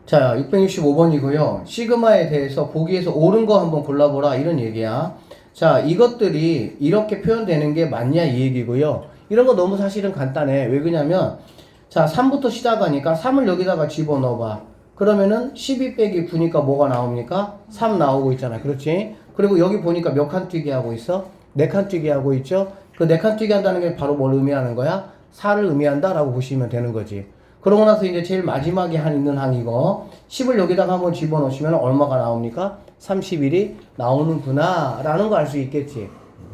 자, 665번이고요. 시그마에 대해서 보기에서 옳은 거 한번 골라보라 이런 얘기야. 자, 이것들이 이렇게 표현되는 게 맞냐 이 얘기고요. 이런 거 너무 사실은 간단해. 왜 그러냐면 자, 3부터 시작하니까 3을 여기다가 집어넣어봐. 그러면은 12 빼기 9니까 뭐가 나옵니까? 3 나오고 있잖아. 그렇지? 그리고 여기 보니까 몇 칸 뛰기 하고 있어? 4칸 뛰기 하고 있죠? 그 4칸 뛰기 한다는 게 바로 뭘 의미하는 거야? 4를 의미한다 라고 보시면 되는 거지. 그러고 나서 이제 제일 마지막에 있는 한 이거 10을 여기다가 한번 집어넣으시면 얼마가 나옵니까? 31이 나오는구나 라는 거 알 수 있겠지.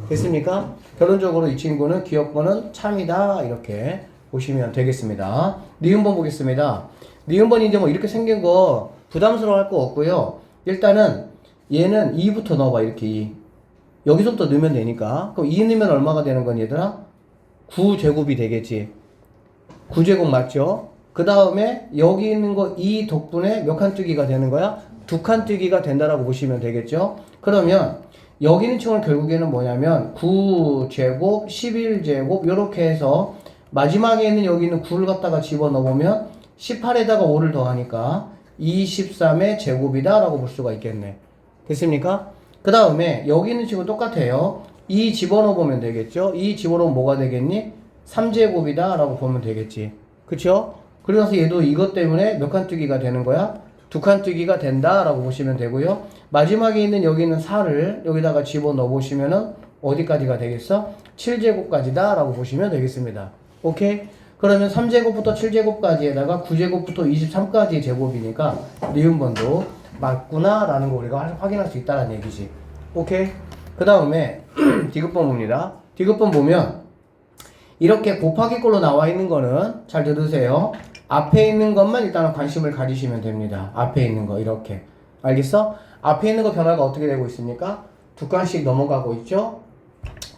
됐습니까? 결론적으로 이 친구는 기억번은 참이다 이렇게 보시면 되겠습니다. 니은번 보겠습니다. 니은번이 이제 뭐 이렇게 생긴 거 부담스러워 할 거 없고요. 일단은 얘는 2부터 넣어봐. 이렇게 2. 여기서부터 넣으면 되니까. 그럼 2 넣으면 얼마가 되는 건 얘들아? 9제곱이 되겠지. 9제곱 맞죠? 그 다음에 여기 있는 거 2 덕분에 몇 칸 뛰기가 되는 거야? 2칸 뛰기가 된다라고 보시면 되겠죠? 그러면 여기 있는 친구는 결국에는 뭐냐면 9제곱, 11제곱 이렇게 해서 마지막에 있는 여기 있는 9를 갖다가 집어넣으면 18에다가 5를 더하니까 23의 제곱이다 라고 볼 수가 있겠네. 됐습니까? 그 다음에 여기 있는 친구 똑같아요. 2 집어넣어보면 되겠죠? 2 집어넣으면 뭐가 되겠니? 3제곱이다 라고 보면 되겠지. 그쵸? 그래서 얘도 이것 때문에 몇 칸 뛰기가 되는 거야? 2칸 뛰기가 된다 라고 보시면 되고요. 마지막에 있는 여기 있는 4를 여기다가 집어넣어 보시면은 어디까지가 되겠어? 7제곱까지다 라고 보시면 되겠습니다. 오케이? 그러면 3제곱부터 7제곱까지에다가 9제곱부터 23까지 제곱이니까 니은번도 맞구나 라는 거 우리가 확인할 수 있다는 얘기지. 오케이? 그 다음에 디귿번 봅니다. 디귿번 보면 이렇게 곱하기 꼴로 나와 있는 거는 잘 들으세요. 앞에 있는 것만 일단은 관심을 가지시면 됩니다. 앞에 있는 거 이렇게. 알겠어? 앞에 있는 거 변화가 어떻게 되고 있습니까? 2칸씩 넘어가고 있죠?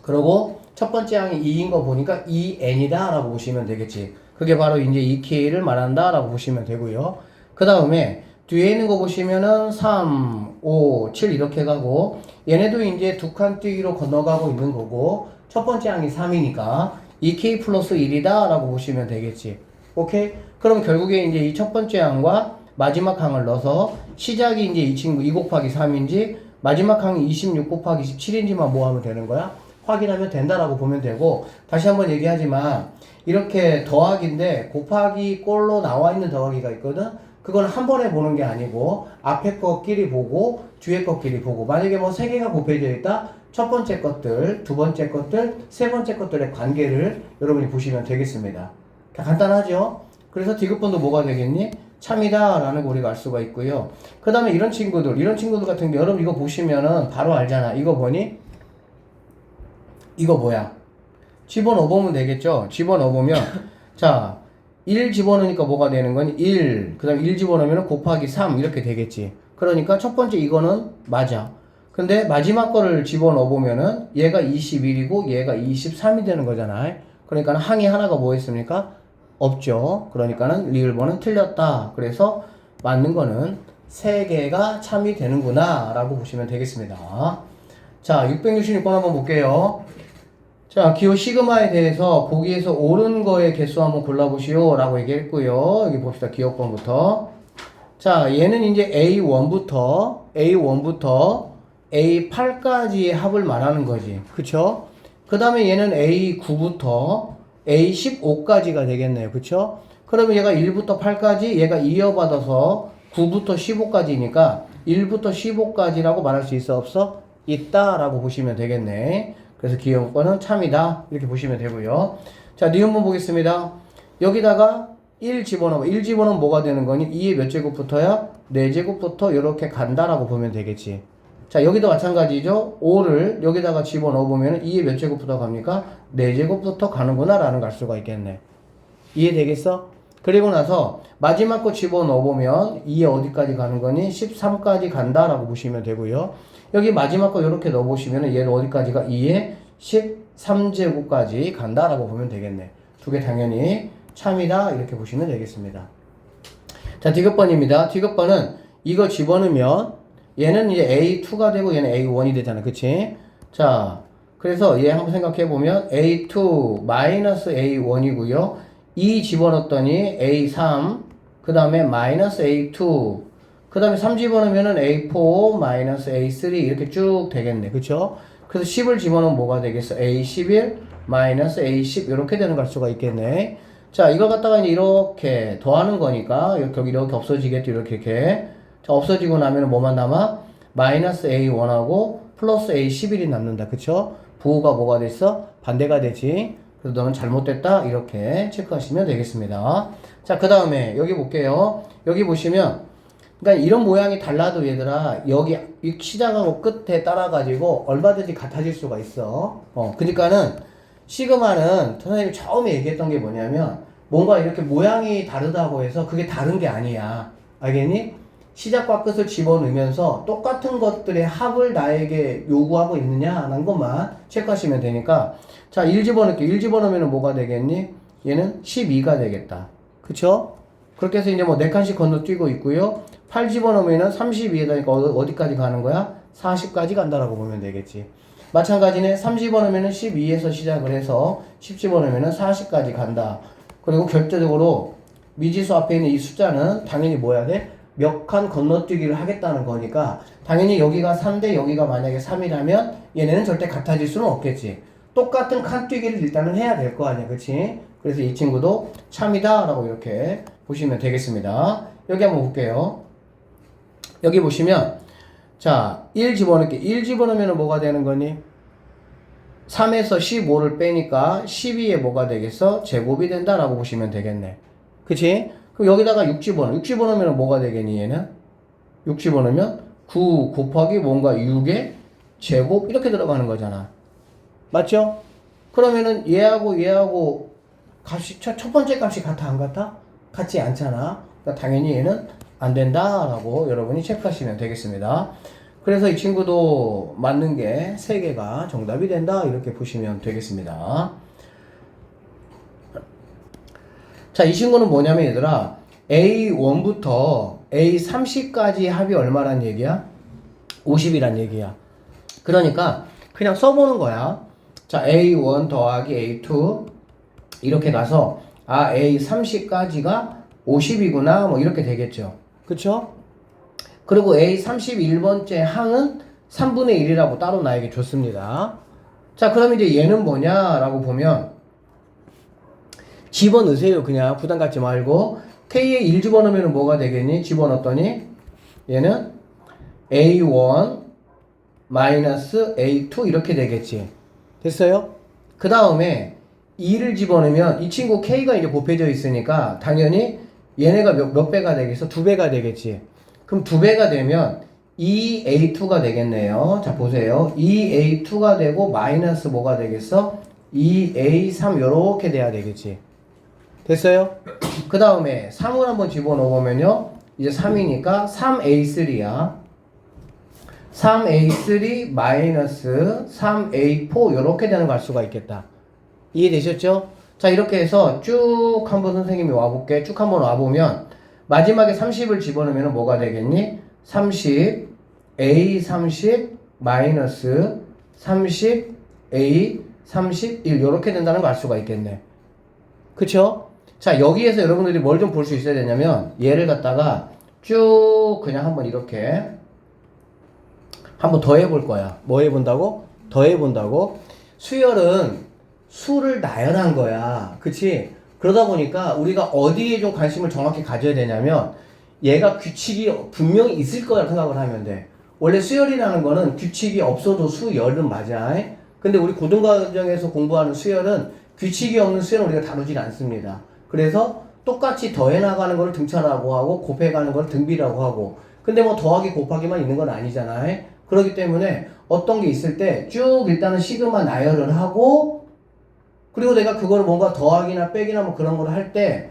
그리고 첫 번째 항이 2인 거 보니까 2n이다 라고 보시면 되겠지. 그게 바로 이제 2k를 말한다 라고 보시면 되고요. 그 다음에 뒤에 있는 거 보시면은 3, 5, 7 이렇게 가고 얘네도 이제 2칸 뛰기로 건너가고 있는 거고 첫 번째 항이 3이니까 2k 플러스 1이다 라고 보시면 되겠지. 오케이? 그럼 결국에 이제 이 첫 번째 항과 마지막 항을 넣어서 시작이 이제 이 친구 2 곱하기 3인지 마지막 항이 26 곱하기 17인지만 뭐 하면 되는 거야? 확인하면 된다라고 보면 되고, 다시 한번 얘기하지만 이렇게 더하기인데 곱하기 꼴로 나와 있는 더하기가 있거든. 그건 한 번에 보는 게 아니고 앞에 거끼리 보고 뒤에 거끼리 보고, 만약에 뭐 세 개가 곱해져 있다, 첫 번째 것들, 두 번째 것들, 세 번째 것들의 관계를 여러분이 보시면 되겠습니다. 간단하죠? 그래서 디귿번도 뭐가 되겠니? 참이다 라는 거 우리가 알 수가 있고요. 그 다음에 이런 친구들 같은 게 여러분 이거 보시면은 바로 알잖아. 이거 뭐니? 이거 뭐야? 집어넣어보면 되겠죠? 집어넣어보면 자, 1 집어넣으니까 뭐가 되는 거니? 1. 그 다음에 1 집어넣으면 곱하기 3 이렇게 되겠지. 그러니까 첫 번째 이거는 맞아. 근데 마지막 거를 집어넣어보면은 얘가 21이고 얘가 23이 되는 거잖아. 그러니까 항이 하나가 뭐 있습니까? 없죠. 그러니까는 리을번은 틀렸다. 그래서 맞는 거는 3개가 참이 되는구나 라고 보시면 되겠습니다. 자, 666번 한번 볼게요. 자, 기호 시그마에 대해서 보기에서 옳은 거의 개수 한번 골라보시오 라고 얘기했고요. 여기 봅시다. 기호번부터. 자, 얘는 이제 A1부터 A8까지의 합을 말하는 거지. 그쵸? 그 다음에 얘는 A9부터 A15까지가 되겠네요. 그쵸? 그러면 얘가 1부터 8까지, 얘가 이어받아서 9부터 15까지니까 1부터 15까지라고 말할 수 있어? 없어? 있다 라고 보시면 되겠네. 그래서 기호권은 참이다 이렇게 보시면 되고요. 자, 니은번 보겠습니다. 여기다가 1 집어넣으면 1 집어넣으면 뭐가 되는 거니? 2의 몇 제곱부터야? 4제곱부터 이렇게 간다라고 보면 되겠지. 자, 여기도 마찬가지죠. 5를 여기다가 집어넣어보면 2의 몇 제곱부터 갑니까? 4제곱부터 가는구나 라는 걸 알 수가 있겠네. 이해되겠어? 그리고 나서 마지막 거 집어넣어보면 2에 어디까지 가는 거니? 13까지 간다라고 보시면 되고요. 여기 마지막 거 이렇게 넣어보시면 얘는 어디까지가? 2에 13제곱까지 간다라고 보면 되겠네. 두 개 당연히 참이다 이렇게 보시면 되겠습니다. 자, 디귿번입니다. 디귿번은 이거 집어넣으면 얘는 이제 A2가 되고 얘는 A1이 되잖아. 그치? 자, 그래서 얘 한번 생각해보면 A2 마이너스 A1이고요. 2 집어넣었더니 A3 그 다음에 마이너스 A2, 그 다음에 3 집어넣으면은 A4 마이너스 A3 이렇게 쭉 되겠네. 그쵸? 그래서 10을 집어넣으면 뭐가 되겠어? A11 마이너스 A10 이렇게 되는 갈 수가 있겠네. 자, 이걸 갖다가 이제 이렇게 더하는 거니까 이렇게 없어지겠죠. 이렇게. 자, 없어지고 나면 뭐만 남아? 마이너스 A1하고 플러스 A11이 남는다. 그쵸? 부호가 뭐가 됐어? 반대가 되지. 그래서 너는 잘못됐다. 이렇게 체크하시면 되겠습니다. 자, 그 다음에 여기 볼게요. 여기 보시면 그러니까 이런 모양이 달라도 얘들아 여기 시작하고 끝에 따라가지고 얼마든지 같아질 수가 있어. 그러니까는 시그마는 선생님이 처음에 얘기했던 게 뭐냐면 뭔가 이렇게 모양이 다르다고 해서 그게 다른 게 아니야. 알겠니? 시작과 끝을 집어넣으면서 똑같은 것들의 합을 나에게 요구하고 있느냐라는 것만 체크하시면 되니까 자, 1 집어넣을게. 1 집어넣으면 뭐가 되겠니? 얘는 12가 되겠다. 그쵸? 그렇게 해서 이제 뭐 4칸씩 건너뛰고 있고요. 8 집어넣으면 32에다니까 어디까지 가는 거야? 40까지 간다라고 보면 되겠지. 마찬가지네. 3 집어넣으면 12에서 시작을 해서 10 집어넣으면 40까지 간다. 그리고 결정적으로 미지수 앞에 있는 이 숫자는 당연히 뭐야 돼? 몇 칸 건너뛰기를 하겠다는 거니까 당연히 여기가 3대 여기가 만약에 3이라면 얘네는 절대 같아질 수는 없겠지. 똑같은 칸 뛰기를 일단은 해야 될 거 아니야. 그치? 그래서 이 친구도 참이다 라고 이렇게 보시면 되겠습니다. 여기 한번 볼게요. 여기 보시면 자, 1 집어넣을게. 1 집어넣으면 뭐가 되는 거니? 3에서 15를 빼니까 12에 뭐가 되겠어? 제곱이 된다라고 보시면 되겠네. 그치? 그럼 여기다가 6 집어넣어. 6 집어넣으면 뭐가 되겠니, 얘는? 6 집어넣으면 9 곱하기 뭔가 6의 제곱 이렇게 들어가는 거잖아. 맞죠? 그러면은 얘하고 값이 첫 번째 값이 같아 안 같아? 같지 않잖아. 그러니까 당연히 얘는 안 된다라고 여러분이 체크하시면 되겠습니다. 그래서 이 친구도 맞는 게 3개가 정답이 된다 이렇게 보시면 되겠습니다. 자, 이 친구는 뭐냐면 얘들아 A1부터 A30까지 합이 얼마란 얘기야? 50이란 얘기야. 그러니까 그냥 써보는 거야. 자, A1 더하기 A2 이렇게 가서 아 A30까지가 50이구나 뭐 이렇게 되겠죠. 그쵸? 그리고 A31번째 항은 3분의 1이라고 따로 나에게 줬습니다. 자, 그럼 이제 얘는 뭐냐라고 보면 집어넣으세요. 그냥 부담 갖지 말고 K에 1 집어넣으면 뭐가 되겠니? 집어넣었더니 얘는 A1 마이너스 A2 이렇게 되겠지. 됐어요? 그 다음에 2를 집어넣으면 이 친구 K가 이제 곱해져 있으니까 당연히 얘네가 몇 배가 되겠어? 2배가 되겠지. 그럼 2배가 되면 2A2가 되겠네요. 자, 보세요. 2A2가 되고 마이너스 뭐가 되겠어? 2A3 요렇게 돼야 되겠지. 됐어요? 그 다음에 3을 한번 집어넣으면요. 이제 3이니까 3A3야. 3A3 마이너스 3A4 요렇게 되는 갈 수가 있겠다. 이해되셨죠? 자, 이렇게 해서 쭉 한번 선생님이 와볼게. 쭉 한번 와보면 마지막에 30을 집어넣으면 뭐가 되겠니? 30 A30 마이너스 30 A31 요렇게 된다는 걸 알 수가 있겠네. 그쵸? 자, 여기에서 여러분들이 뭘 좀 볼 수 있어야 되냐면 얘를 갖다가 쭉 그냥 한번 이렇게 한번 더 해볼 거야. 뭐 해본다고? 더 해본다고? 수열은 수를 나열한 거야. 그치? 그러다 보니까 우리가 어디에 좀 관심을 정확히 가져야 되냐면 얘가 규칙이 분명히 있을 거라 생각을 하면 돼. 원래 수열이라는 거는 규칙이 없어도 수열은 맞아. 근데 우리 고등과정에서 공부하는 수열은 규칙이 없는 수열은 우리가 다루질 않습니다. 그래서 똑같이 더해 나가는 걸 등차라고 하고 곱해가는 걸 등비라고 하고 근데 뭐 더하기 곱하기만 있는 건 아니잖아. 그렇기 때문에 어떤 게 있을 때 쭉 일단은 시그마 나열을 하고 그리고 내가 그걸 뭔가 더하기나 빼기나 뭐 그런 걸 할 때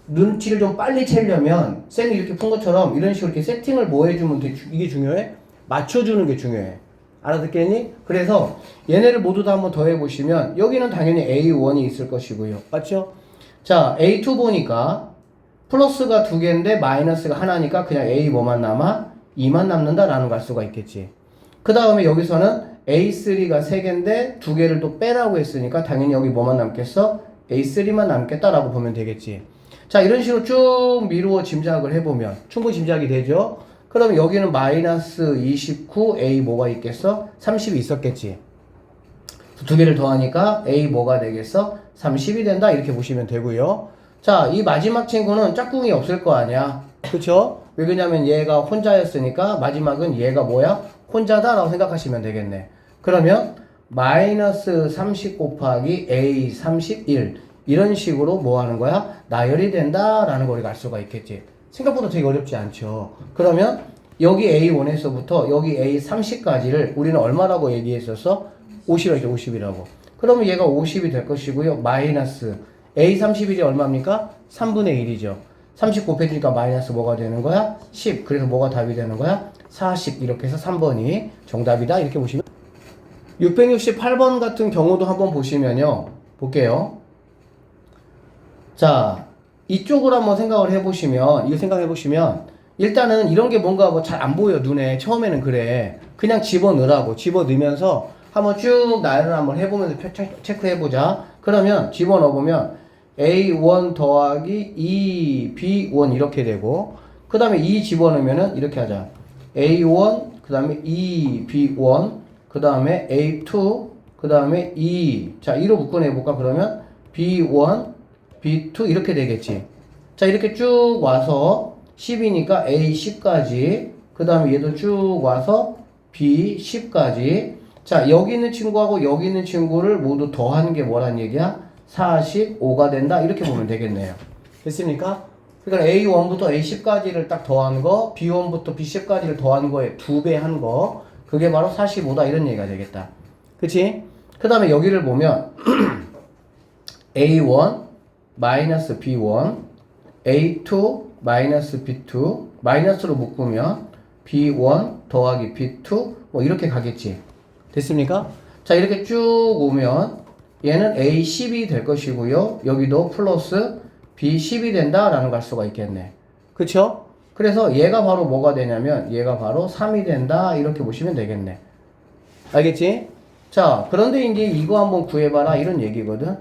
눈치를 좀 빨리 채려면 쌤이 이렇게 푼 것처럼 이런 식으로 이렇게 세팅을 뭐 해주면 이게 중요해? 맞춰주는 게 중요해. 알아듣겠니? 그래서 얘네를 모두 다 한번 더해 보시면 여기는 당연히 A1이 있을 것이고요. 맞죠? 자, A2 보니까 플러스가 2개인데 마이너스가 하나니까 그냥 A 뭐만 남아? 2만 남는다라는 걸 알 수가 있겠지. 그 다음에 여기서는 A3가 3개인데 2개를 또 빼라고 했으니까 당연히 여기 뭐만 남겠어? A3만 남겠다라고 보면 되겠지. 자, 이런 식으로 쭉 미루어 짐작을 해보면 충분히 짐작이 되죠? 그럼 여기는 마이너스 29, A 뭐가 있겠어? 30이 있었겠지. 두 개를 더하니까 A 뭐가 되겠어? 30이 된다. 이렇게 보시면 되고요. 자, 이 마지막 친구는 짝꿍이 없을 거 아니야. 그쵸? 왜 그러냐면 얘가 혼자였으니까 마지막은 얘가 뭐야? 혼자다 라고 생각하시면 되겠네. 그러면 마이너스 30 곱하기 A 31 이런 식으로 뭐 하는 거야? 나열이 된다 라는 걸 우리가 알 수가 있겠지. 생각보다 되게 어렵지 않죠. 그러면 여기 A1에서부터 여기 A30까지를 우리는 얼마라고 얘기했었어? 50이라고 50이라고. 그러면 얘가 50이 될 것이고요. 마이너스 A31이 얼마입니까? 3분의 1이죠. 30 곱해주니까 마이너스 뭐가 되는 거야? 10. 그래서 뭐가 답이 되는 거야? 40. 이렇게 해서 3번이 정답이다. 이렇게 보시면 668번 같은 경우도 한번 보시면요. 볼게요. 자, 이쪽으로 한번 생각을 해보시면, 이거 생각해보시면, 일단은 이런 게 뭔가 뭐 잘 안 보여, 눈에. 처음에는 그래. 그냥 집어넣으라고. 집어넣으면서 한번 쭉 나열을 한번 해보면서 체크해보자. 그러면 집어넣어보면 A1 더하기 2B1 이렇게 되고, 그 다음에 2 집어넣으면은 이렇게 하자. A1, 그 다음에 2B1, 그 다음에 A2, 그 다음에 2. 자, 2로 묶어내볼까? 그러면 B1, B2 이렇게 되겠지. 자, 이렇게 쭉 와서 10이니까 A10까지, 그 다음에 얘도 쭉 와서 B10까지. 자, 여기 있는 친구하고 여기 있는 친구를 모두 더하는 게 뭐란 얘기야? 45가 된다. 이렇게 보면 되겠네요. 됐습니까? 그러니까 A1부터 A10까지를 딱 더한 거, B1부터 B10까지를 더한 거에 2배 한 거, 그게 바로 45다. 이런 얘기가 되겠다. 그치? 그 다음에 여기를 보면 A1 마이너스 B1, A2 마이너스 B2, 마이너스로 묶으면 B1 더하기 B2 뭐 이렇게 가겠지. 됐습니까? 자, 이렇게 쭉 오면 얘는 A10이 될 것이고요. 여기도 플러스 B10이 된다라는 걸 알 수가 있겠네. 그쵸? 그래서 얘가 바로 뭐가 되냐면 얘가 바로 3이 된다. 이렇게 보시면 되겠네. 알겠지? 자, 그런데 이제 이거 한번 구해봐라. 이런 얘기거든.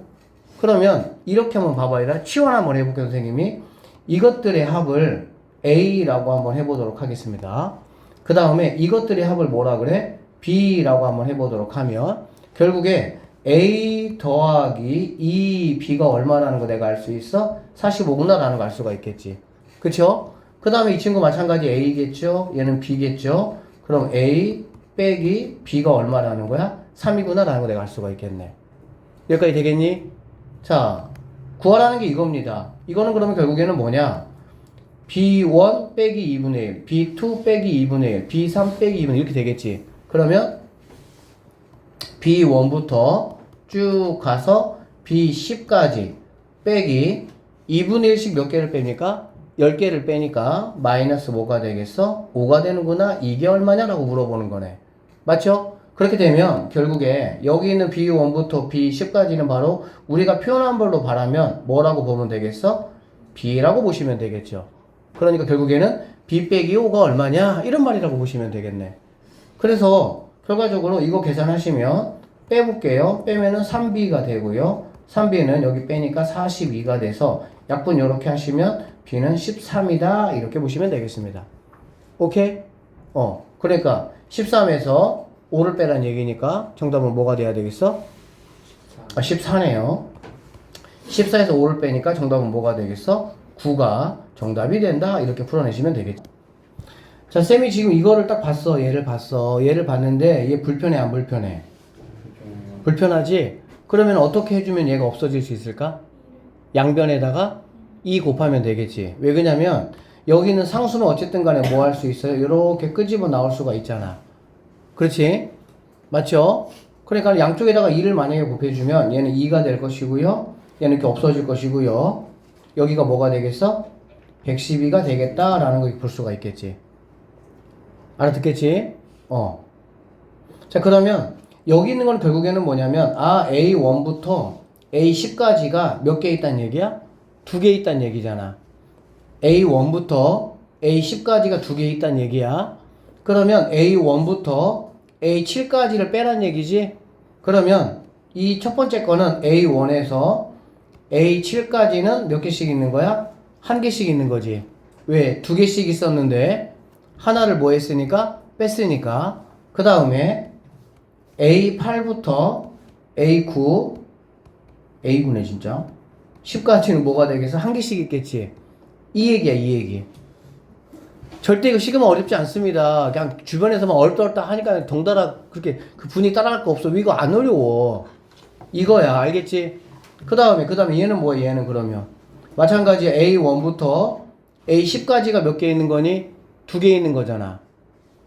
그러면 이렇게 한번 봐봐요. 치환 한번 해볼게요, 선생님이. 이것들의 합을 A라고 한번 해보도록 하겠습니다. 그 다음에 이것들의 합을 뭐라 그래? B라고 한번 해보도록 하면 결국에 A 더하기 2B가 얼마라는 거 내가 알 수 있어? 45구나라는 거 알 수가 있겠지. 그쵸? 그 다음에 이 친구 마찬가지 A겠죠? 얘는 B겠죠? 그럼 A 빼기 B가 얼마라는 거야? 3이구나라는 거 내가 알 수가 있겠네. 여기까지 되겠니? 자, 구하라는 게 이겁니다. 이거는 그러면 결국에는 뭐냐? B1 빼기 2분의 1, B2 빼기 2분의 1, B3 빼기 2분의 1 이렇게 되겠지. 그러면 B1부터 쭉 가서 B10까지 빼기 2분의 1씩 몇 개를 뺍니까? 10개를 빼니까 마이너스 뭐가 되겠어? 5가 되는구나. 이게 얼마냐라고 물어보는 거네. 맞죠? 그렇게 되면 결국에 여기 있는 B1부터 B10까지는 바로 우리가 표현한 걸로 말하면 뭐라고 보면 되겠어? B라고 보시면 되겠죠. 그러니까 결국에는 B 빼기 5가 얼마냐? 이런 말이라고 보시면 되겠네. 그래서 결과적으로 이거 계산하시면 빼볼게요. 빼면은 3B가 되고요. 3B는 여기 빼니까 42가 돼서 약분 이렇게 하시면 B는 13이다. 이렇게 보시면 되겠습니다. 오케이? 그러니까 13에서 5를 빼란 얘기니까 정답은 뭐가 돼야 되겠어? 14네요. 14에서 5를 빼니까 정답은 뭐가 되겠어? 9가 정답이 된다. 이렇게 풀어내시면 되겠죠. 자, 쌤이 지금 이거를 딱 봤어. 얘를 봤어. 얘를 봤는데 얘 불편해 안 불편해? 불편하지? 그러면 어떻게 해주면 얘가 없어질 수 있을까? 양변에다가 2 곱하면 되겠지. 왜 그러냐면 여기는 상수는 어쨌든 간에 뭐 할 수 있어요? 이렇게 끄집어 나올 수가 있잖아. 그렇지? 맞죠? 그러니까 양쪽에다가 2를 만약에 곱해주면 얘는 2가 될 것이고요. 얘는 이렇게 없어질 것이고요. 여기가 뭐가 되겠어? 112가 되겠다라는 걸 볼 수가 있겠지. 알아듣겠지? 자, 그러면 여기 있는 건 결국에는 뭐냐면 A1부터 A10까지가 몇 개 있다는 얘기야? 2개 있다는 얘기잖아. A1부터 A10까지가 2개 있다는 얘기야. 그러면 A1부터 A7까지를 빼란 얘기지? 그러면 이 첫 번째 거는 A1에서 A7까지는 몇 개씩 있는 거야? 한 개씩 있는 거지. 왜? 두 개씩 있었는데 하나를 뭐 했으니까? 뺐으니까. 그 다음에 A8부터 A9, A9네 진짜. 10까지는 뭐가 되겠어? 한 개씩 있겠지. 이 얘기야, 이 얘기. 절대 이거 시그마 어렵지 않습니다. 그냥 주변에서만 어렵다 하니까 덩달아 그렇게 그 분이 따라갈 거 없어. 이거 안 어려워. 이거야, 알겠지? 그 다음에 얘는 뭐야, 얘는 그러면. 마찬가지 A1부터 A10까지가 몇 개 있는 거니? 두 개 있는 거잖아.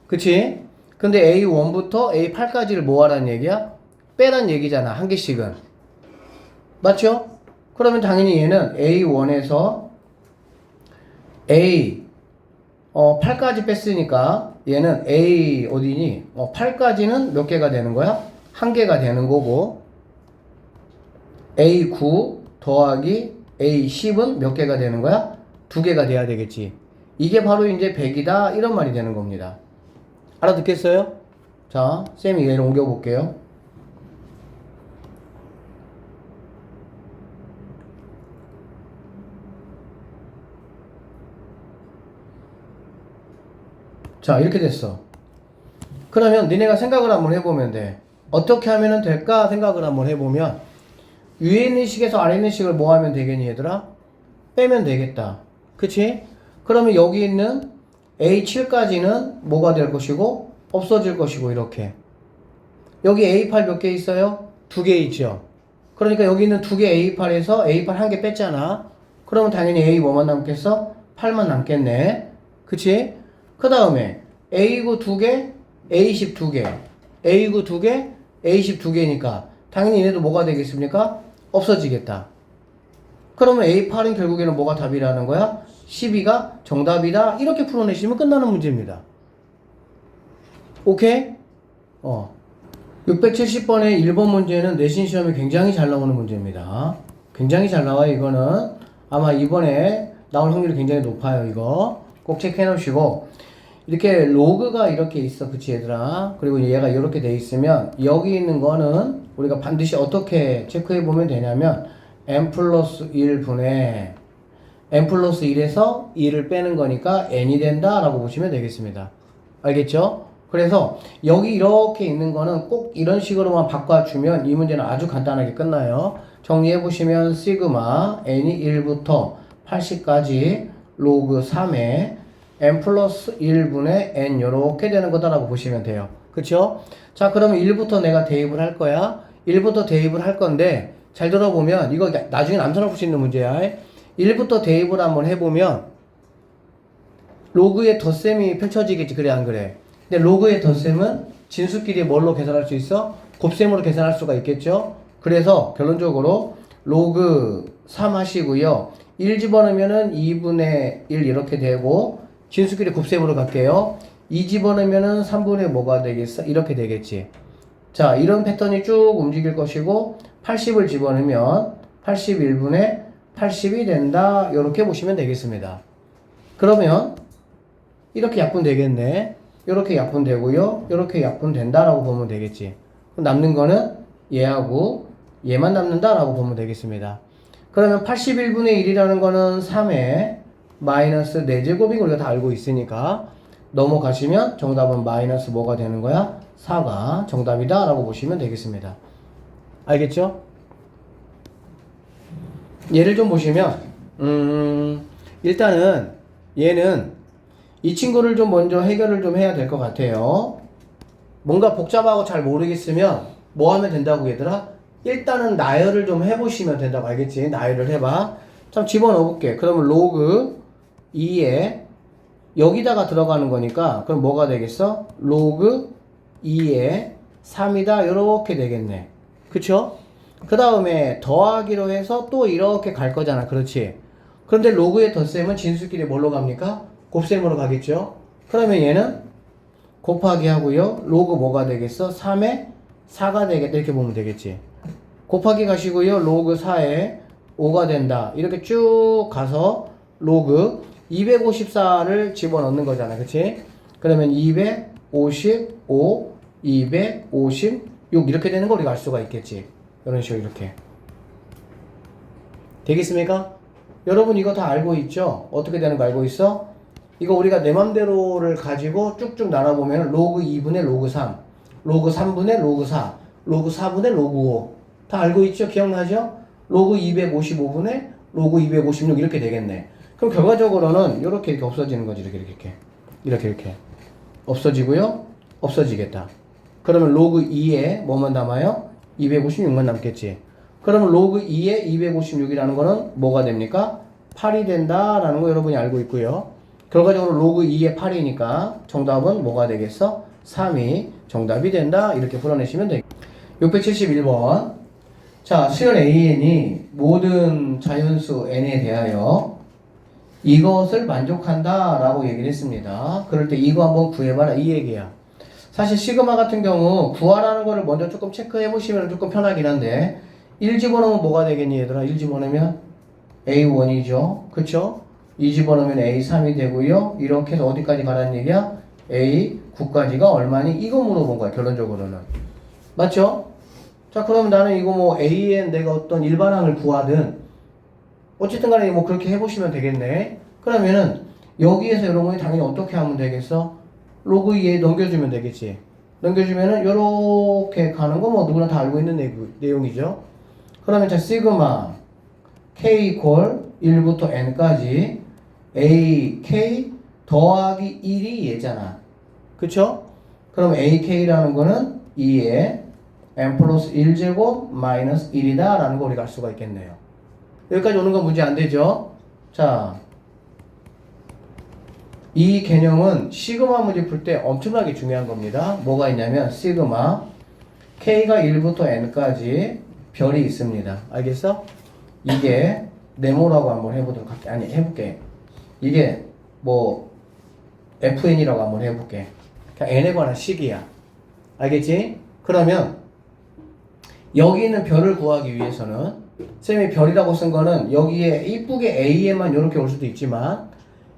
그치? 근데 A1부터 A8까지를 뭐 하라는 얘기야? 빼란 얘기잖아, 한 개씩은. 맞죠? 그러면 당연히 얘는 A1에서 A 8까지 뺐으니까 얘는 A 어디니? 8까지는 몇 개가 되는 거야? 한 개가 되는 거고 A9 더하기 A10은 몇 개가 되는 거야? 두 개가 돼야 되겠지. 이게 바로 이제 100이다 이런 말이 되는 겁니다. 알아듣겠어요? 자, 쌤이 얘를 옮겨 볼게요. 자, 이렇게 됐어. 그러면 니네가 생각을 한번 해보면 돼. 어떻게 하면 될까 생각을 한번 해보면 위에 있는 식에서 아래 있는 식을 뭐 하면 되겠니 얘들아? 빼면 되겠다. 그치? 그러면 여기 있는 A7까지는 뭐가 될 것이고 없어질 것이고 이렇게. 여기 A8 몇 개 있어요? 두 개 있죠. 그러니까 여기 있는 두 개 A8에서 A8 한 개 뺐잖아. 그러면 당연히 A 뭐만 남겠어? 8만 남겠네. 그치? 그 다음에 A9 두 개, A10 두 개, A9 두 개, A10 두 개니까 당연히 얘네도 뭐가 되겠습니까? 없어지겠다. 그러면 A8은 결국에는 뭐가 답이라는 거야? 12가 정답이다. 이렇게 풀어내시면 끝나는 문제입니다. 오케이? 670번의 1번 문제는 내신 시험에 굉장히 잘 나오는 문제입니다. 굉장히 잘 나와요. 이거는 아마 이번에 나올 확률이 굉장히 높아요. 이거 꼭 체크해 놓으시고 이렇게 로그가 이렇게 있어. 그치 얘들아? 그리고 얘가 이렇게 돼 있으면 여기 있는 거는 우리가 반드시 어떻게 체크해 보면 되냐면 n 플러스 1분의 n 플러스 1에서 2를 빼는 거니까 n이 된다 라고 보시면 되겠습니다. 알겠죠? 그래서 여기 이렇게 있는 거는 꼭 이런 식으로만 바꿔주면 이 문제는 아주 간단하게 끝나요. 정리해 보시면 시그마 n이 1부터 80까지 로그 3에 n 플러스 1분의 n 요렇게 되는 거다라고 보시면 돼요. 그쵸? 자, 그러면 1부터 내가 대입을 할 거야. 1부터 대입을 할 건데 잘 들어보면 이거 나중에 남산을 풀 수 있는 문제야. 1부터 대입을 한번 해보면 로그의 덧셈이 펼쳐지겠지. 그래 안 그래? 근데 로그의 덧셈은 진수끼리 뭘로 계산할 수 있어? 곱셈으로 계산할 수가 있겠죠? 그래서 결론적으로 로그 3 하시고요. 1 집어넣으면은 2분의 1 이렇게 되고 진수끼리 곱셈으로 갈게요. 2 집어넣으면은 3분의 뭐가 되겠어? 이렇게 되겠지. 자, 이런 패턴이 쭉 움직일 것이고 80을 집어넣으면 81분의 80이 된다. 이렇게 보시면 되겠습니다. 그러면 이렇게 약분되겠네. 이렇게 약분되고요. 이렇게 약분된다라고 보면 되겠지. 그럼 남는 거는 얘하고 얘만 남는다라고 보면 되겠습니다. 그러면 81분의 1이라는 거는 3에 마이너스 4제곱인 걸 우리가 다 알고 있으니까 넘어가시면 정답은 마이너스 뭐가 되는 거야? 4가 정답이다 라고 보시면 되겠습니다. 알겠죠? 예를 좀 보시면 일단은 얘는 이 친구를 좀 먼저 해결을 좀 해야 될 것 같아요. 뭔가 복잡하고 잘 모르겠으면 뭐 하면 된다고 얘들아? 일단은 나열을 좀 해보시면 된다고. 알겠지? 나열을 해봐. 참 집어넣어 볼게. 그러면 로그 2에 여기다가 들어가는 거니까 그럼 뭐가 되겠어? 로그 2에 3이다 이렇게 되겠네. 그쵸? 그 다음에 더하기로 해서 또 이렇게 갈 거잖아. 그렇지? 그런데 로그의 덧셈은 진수끼리 뭘로 갑니까? 곱셈으로 가겠죠? 그러면 얘는 곱하기 하고요. 로그 뭐가 되겠어? 3에 4가 되겠다. 이렇게 보면 되겠지. 곱하기 가시고요. 로그 4에 5가 된다. 이렇게 쭉 가서 로그 254를 집어넣는 거잖아. 그치? 그러면 255, 256 이렇게 되는 거 우리가 알 수가 있겠지. 이런 식으로 이렇게. 되겠습니까? 여러분 이거 다 알고 있죠? 어떻게 되는 거 알고 있어? 이거 우리가 내 맘대로를 가지고 쭉쭉 나눠보면 로그 2분의 로그 3, 로그 3분의 로그 4, 로그 4분의 로그 5. 다 알고 있죠? 기억나죠? 로그 255분의 로그 256 이렇게 되겠네. 그럼 결과적으로는 이렇게 없어지는 거지. 이렇게 없어지고요. 없어지겠다. 그러면 로그 2에 뭐만 남아요? 256만 남겠지. 그러면 로그 2에 256이라는 거는 뭐가 됩니까? 8이 된다라는 거 여러분이 알고 있고요. 결과적으로 로그 2에 8이니까 정답은 뭐가 되겠어? 3이 정답이 된다. 이렇게 풀어내시면 되겠습니다. 671번. 자, 수열 AN이 모든 자연수 N에 대하여 이것을 만족한다 라고 얘기를 했습니다. 그럴 때 이거 한번 구해봐라 이 얘기야. 사실 시그마 같은 경우 구하라는 거를 먼저 조금 체크해 보시면 조금 편하긴 한데 1 집어넣으면 뭐가 되겠니 얘들아? 1 집어넣으면 A1이죠. 그쵸? 2 집어넣으면 A3이 되고요. 이렇게 해서 어디까지 가라는 얘기야? A9까지가 얼마니? 이거 물어본 거야 결론적으로는. 맞죠? 자, 그러면 나는 이거 뭐 AN 내가 어떤 일반항을 구하든 어쨌든 간에 뭐 그렇게 해보시면 되겠네. 그러면은 여기에서 여러분이 당연히 어떻게 하면 되겠어? 로그 2에 넘겨주면 되겠지. 넘겨주면은 요렇게 가는 거 뭐 누구나 다 알고 있는 내용이죠. 그러면 자, 시그마 K 콜 1부터 N까지 AK 더하기 1이 얘잖아. 그쵸? 그럼 AK라는 거는 2에 N 플러스 1제곱 마이너스 1이다 라는 거 우리가 알 수가 있겠네요. 여기까지 오는 건 문제 안 되죠? 자, 이 개념은 시그마 문제 풀 때 엄청나게 중요한 겁니다. 뭐가 있냐면 시그마 K가 1부터 N까지 별이 있습니다. 알겠어? 이게 네모라고 한번 해보도록 할게. 아니, 해볼게. 이게 뭐 FN이라고 한번 해볼게. 그냥 N에 관한 식이야. 알겠지? 그러면 여기 있는 별을 구하기 위해서는 쌤이 별이라고 쓴 거는 여기에 이쁘게 AN만 이렇게 올 수도 있지만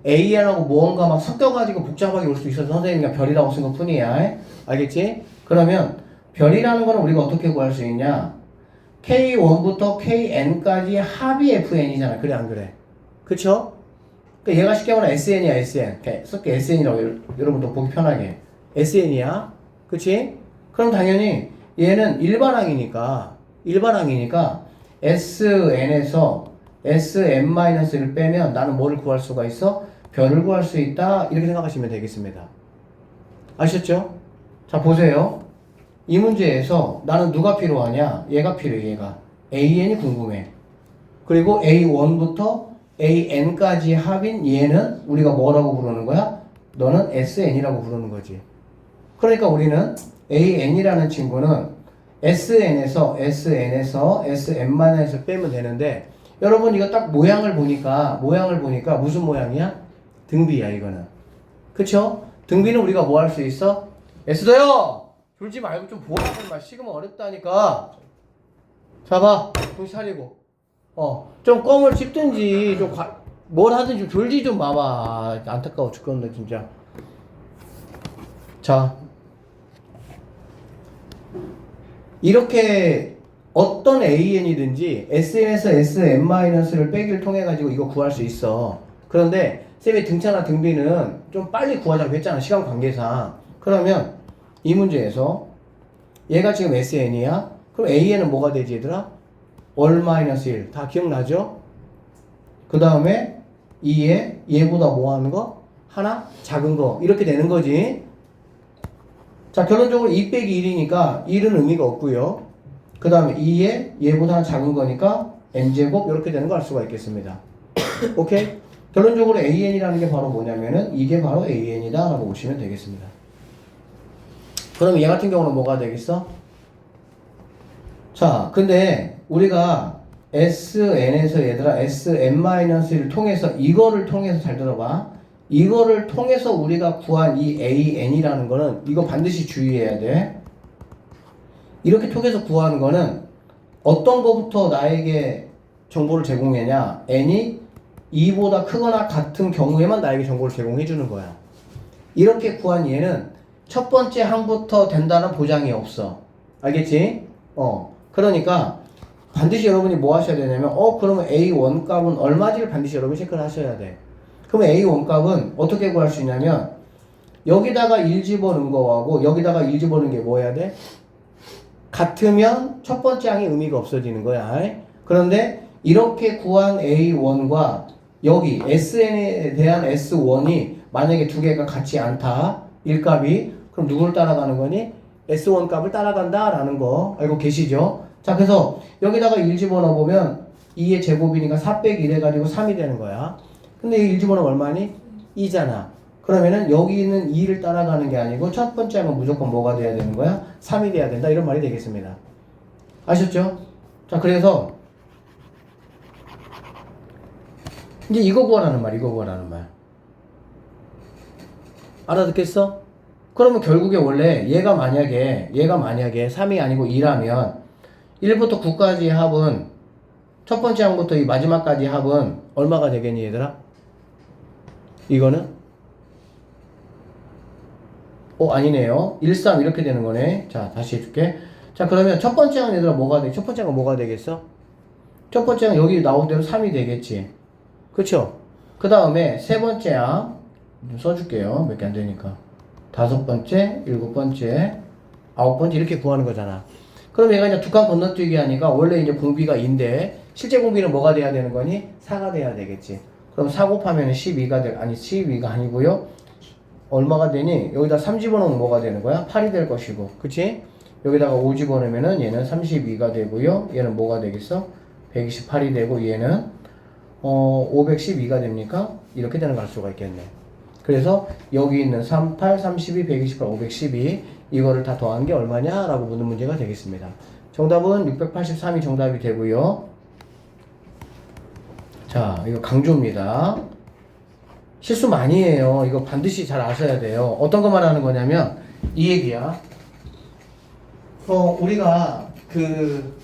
AN하고 무언가 막 섞여가지고 복잡하게 올 수도 있어서 선생님이 별이라고 쓴 것 뿐이야. 알겠지? 그러면 별이라는 거는 우리가 어떻게 구할 수 있냐? K1부터 KN까지 합이 FN이잖아. 그래 안 그래? 그쵸? 그러니까 얘가 쉽게 말하면 SN이야 SN. 쓸게 SN이라고 여러분도 보기 편하게. SN이야. 그치? 그럼 당연히 얘는 일반항이니까 SN에서 SN-를 빼면 나는 뭐를 구할 수가 있어? 별을 구할 수 있다. 이렇게 생각하시면 되겠습니다. 아셨죠? 자, 보세요. 이 문제에서 나는 누가 필요하냐? 얘가 필요해, 얘가. AN이 궁금해. 그리고 A1부터 AN까지 합인 얘는 우리가 뭐라고 부르는 거야? 너는 SN이라고 부르는 거지. 그러니까 우리는 AN이라는 친구는 SN에서 SN-을 빼면 되는데 여러분 이거 딱 모양을 보니까 무슨 모양이야? 등비야 이거는. 그쵸? 등비는 우리가 뭐 할 수 있어? S도요! 졸지 말고 좀 보라고 말 시그마 어렵다니까. 잡아. 정신 차리고. 좀 껌을 씹든지 뭘 하든지 좀 졸지 좀 마봐. 안타까워 죽겠네 진짜. 자, 이렇게 어떤 AN이든지 SN에서 SN-를 빼기를 통해 가지고 이거 구할 수 있어. 그런데 쌤이 등차나 등비는 좀 빨리 구하자고 했잖아 시간 관계상. 그러면 이 문제에서 얘가 지금 SN이야. 그럼 AN은 뭐가 되지 얘들아? 월-1 다 기억나죠? 그 다음에 2에 얘보다 뭐 하는 거? 하나? 작은 거 이렇게 되는 거지. 자, 결론적으로 2 빼기 1이니까 1은 의미가 없고요. 그 다음에 2에 얘보다 하나 작은 거니까 n제곱 이렇게 되는 거 알 수가 있겠습니다. 오케이? 결론적으로 AN이라는 게 바로 뭐냐면은 이게 바로 AN이다 라고 보시면 되겠습니다. 그럼 얘 같은 경우는 뭐가 되겠어? 자, 근데 우리가 SN에서 얘들아 SN-를 통해서 이거를 통해서 잘 들어봐. 이거를 통해서 우리가 구한 이 AN이라는 거는 이거 반드시 주의해야 돼. 이렇게 통해서 구하는 거는 어떤 거부터 나에게 정보를 제공하냐? n이 2보다 크거나 같은 경우에만 나에게 정보를 제공해 주는 거야. 이렇게 구한 얘는 첫 번째 항부터 된다는 보장이 없어. 알겠지? 그러니까 반드시 여러분이 뭐 하셔야 되냐면 그러면 A1 값은 얼마지를 반드시 여러분이 체크를 하셔야 돼. 그러면 A1 값은 어떻게 구할 수 있냐면 여기다가 1 집어넣은 거하고 여기다가 1 집어넣은 게 뭐 해야 돼? 같으면 첫 번째 항이 의미가 없어지는 거야. 그런데 이렇게 구한 A1과 여기 SN에 대한 S1이 만약에 두 개가 같지 않다. 1값이. 그럼 누구를 따라가는 거니? S1 값을 따라간다 라는 거 알고 계시죠? 자, 그래서 여기다가 1 집어넣어 보면 2의 제곱이니까 4 빼기 1 해가지고 3이 되는 거야. 근데 이 1 집어넣으면 얼마니? 2잖아. 그러면은 여기 있는 2를 따라가는 게 아니고 첫 번째 항은 무조건 뭐가 돼야 되는 거야? 3이 돼야 된다. 이런 말이 되겠습니다. 아셨죠? 자, 그래서 이제 이거 구하라는 말, 이거 구하라는 말. 알아듣겠어? 그러면 결국에 원래 얘가 만약에 3이 아니고 2라면 1부터 9까지의 합은 첫 번째 항부터 이 마지막까지 합은 얼마가 되겠니 얘들아? 이거는? 아니네요. 1, 3 이렇게 되는 거네. 자, 다시 해줄게. 자, 그러면 첫 번째 항 얘들아 뭐가 돼? 첫 번째 항은 뭐가 되겠어? 첫 번째 항 여기 나온 대로 3이 되겠지. 그쵸? 그 다음에 세 번째 항 좀 써줄게요. 몇 개 안 되니까. 다섯 번째, 일곱 번째, 아홉 번째 이렇게 구하는 거잖아. 그럼 얘가 이제 두 칸 건너뛰기 하니까 원래 이제 공비가 2인데 실제 공비는 뭐가 돼야 되는 거니? 4가 돼야 되겠지. 그럼 4 곱하면 12가 아니 12가 아니고요. 얼마가 되니? 여기다 3 집어넣으면 뭐가 되는 거야? 8이 될 것이고. 그치? 여기다가 5 집어넣으면은 얘는 32가 되고요. 얘는 뭐가 되겠어? 128이 되고 얘는 512가 됩니까? 이렇게 되는 걸 알 수가 있겠네. 그래서 여기 있는 38, 32, 128, 512 이거를 다 더한 게 얼마냐? 라고 묻는 문제가 되겠습니다. 정답은 683이 정답이 되고요. 자, 이거 강조입니다. 실수 많이 해요. 이거 반드시 잘 아셔야 돼요. 어떤 거 말하는 거냐면 이 얘기야. 우리가 그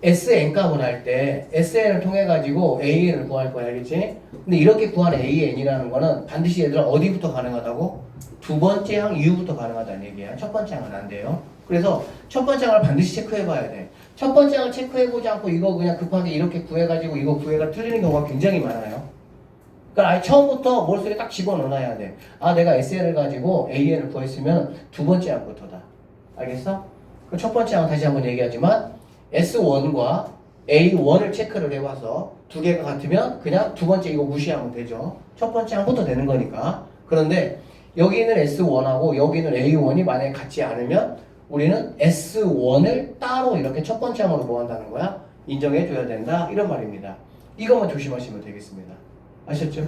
SN 값을 할 때 SN을 통해 가지고 AN을 구할 거야, 알겠지? 근데 이렇게 구하는 AN이라는 거는 반드시 얘들아 어디부터 가능하다고? 두 번째 항 이후부터 가능하다는 얘기야. 첫 번째 항은 안 돼요. 그래서 첫 번째 항을 반드시 체크해 봐야 돼. 첫 번째 항을 체크해 보지 않고 이거 그냥 급하게 이렇게 구해 가지고 이거 구해가 틀리는 경우가 굉장히 많아요. 그러니까 아예 처음부터 머릿속에 딱 집어넣어놔야 돼. 내가 SN을 가지고 AN을 구했으면 두 번째 항부터다. 알겠어? 그럼 첫 번째 항은 다시 한번 얘기하지만 S1과 A1을 체크를 해봐서 두 개가 같으면 그냥 두 번째 이거 무시하면 되죠. 첫 번째 항부터 되는 거니까. 그런데 여기 있는 S1하고 여기 있는 A1이 만약에 같지 않으면 우리는 S1을 따로 이렇게 첫 번째 항으로 뭐 한다는 거야? 인정해줘야 된다. 이런 말입니다. 이것만 조심하시면 되겠습니다. 아셨죠?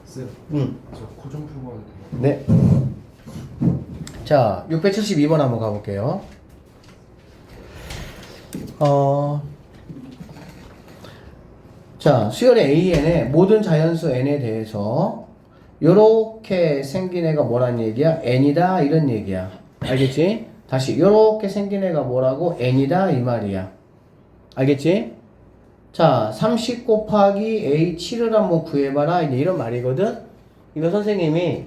쌤, 저 고정 풀고 하는데. 네. 자, 672번 한번 가볼게요. 자, 수열의 AN의 모든 자연수 N에 대해서 요렇게 생긴 애가 뭐란 얘기야? N이다 이런 얘기야. 알겠지? 다시 요렇게 생긴 애가 뭐라고? N이다 이 말이야. 알겠지? 자, 30 곱하기 A7을 한번 구해봐라 이제 이런 말이거든? 이거 선생님이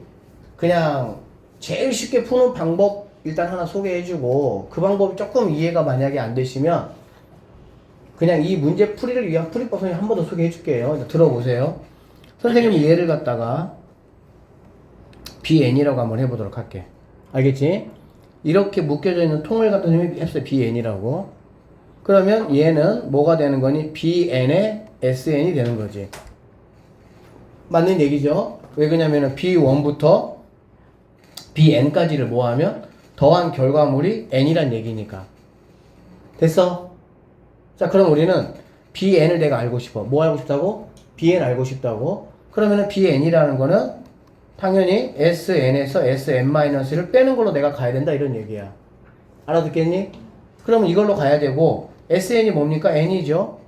그냥 제일 쉽게 푸는 방법 일단 하나 소개해주고 그 방법이 조금 이해가 만약에 안 되시면 그냥 이 문제 풀이를 위한 풀이법 선생님 한 번 더 소개해줄게요. 들어보세요. 선생님이 얘를 갖다가 BN이라고 한번 해보도록 할게. 알겠지? 이렇게 묶여져 있는 통을 갖다 선생님이 했어요. BN이라고. 그러면 얘는 뭐가 되는 거니? BN의 SN이 되는 거지. 맞는 얘기죠? 왜 그러냐면은 B1부터 BN까지를 뭐하면 더한 결과물이 N이란 얘기니까. 됐어? 자, 그럼 우리는 BN을 내가 알고 싶어. 뭐 알고 싶다고? BN 알고 싶다고. 그러면은 BN이라는 거는 당연히 SN에서 SN-를 빼는 걸로 내가 가야 된다 이런 얘기야. 알아듣겠니? 그러면 이걸로 가야 되고 SN이 뭡니까? N이죠?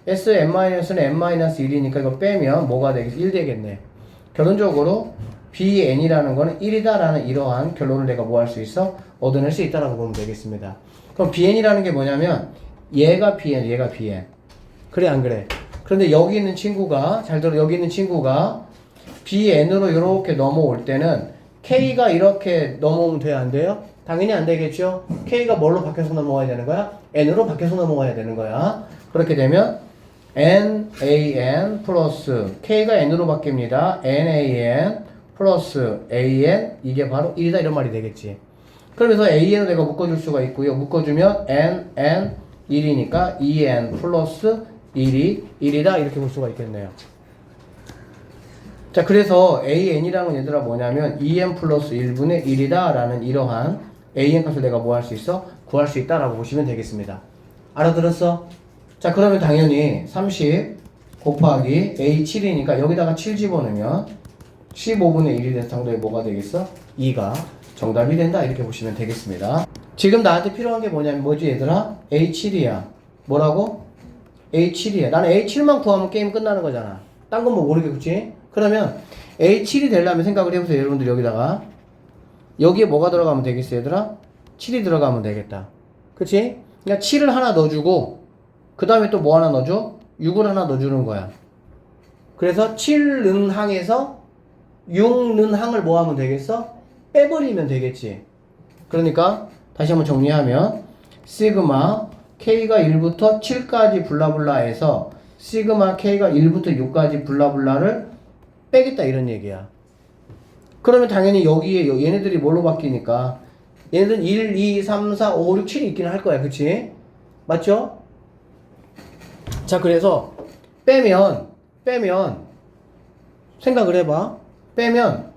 SN-는 N-1이니까 이거 빼면 뭐가 되겠어? 1 되겠네. 결론적으로 BN이라는 거는 1이다 라는 이러한 결론을 내가 뭐 할 수 있어? 얻어낼 수 있다라고 보면 되겠습니다. 그럼 BN이라는 게 뭐냐면 얘가 BN, 얘가 BN. 그래 안 그래? 그런데 여기 있는 친구가 잘 들어 여기 있는 친구가 BN으로 이렇게 넘어올 때는 K가 이렇게 넘어오면 돼요 안 돼요? 당연히 안 되겠죠. K가 뭘로 바뀌어서 넘어가야 되는 거야? N으로 바뀌어서 넘어가야 되는 거야. 그렇게 되면 NaN 플러스 K가 N으로 바뀝니다. NaN 플러스 AN 이게 바로 1이다 이런 말이 되겠지. 그러면서 AN을 내가 묶어줄 수가 있고요. 묶어주면 NN 1이니까 2N 플러스 1이 1이다 이렇게 볼 수가 있겠네요. 자, 그래서 AN이라는 건 얘들아 뭐냐면 2N 플러스 1분의 1이다 라는 이러한 AN 값을 내가 뭐 할 수 있어? 구할 수 있다 라고 보시면 되겠습니다. 알아들었어? 자, 그러면 당연히 30 곱하기 A7이니까 여기다가 7 집어넣으면 15분의 1이 돼서 정답이 뭐가 되겠어? 2가 정답이 된다 이렇게 보시면 되겠습니다. 지금 나한테 필요한 게 뭐냐면 뭐지 얘들아? A7이야. 뭐라고? A7이야. 나는 A7만 구하면 게임 끝나는 거잖아. 딴 건 뭐 모르겠지? 그러면 A7이 되려면 생각을 해보세요. 여러분들 여기다가 여기에 뭐가 들어가면 되겠어 얘들아? 7이 들어가면 되겠다. 그치? 그러니까 7을 하나 넣어주고 그 다음에 또 뭐 하나 넣어줘? 6을 하나 넣어주는 거야. 그래서 7는 항에서 6는 항을 뭐 하면 되겠어? 빼버리면 되겠지. 그러니까 다시 한번 정리하면 시그마 K가 1부터 7까지 블라블라에서 시그마 K가 1부터 6까지 블라블라를 빼겠다 이런 얘기야. 그러면 당연히 여기에 얘네들이 뭘로 바뀌니까 얘네들은 1, 2, 3, 4, 5, 6, 7이 있기는 할 거야. 그치? 맞죠? 자, 그래서 빼면 생각을 해봐. 빼면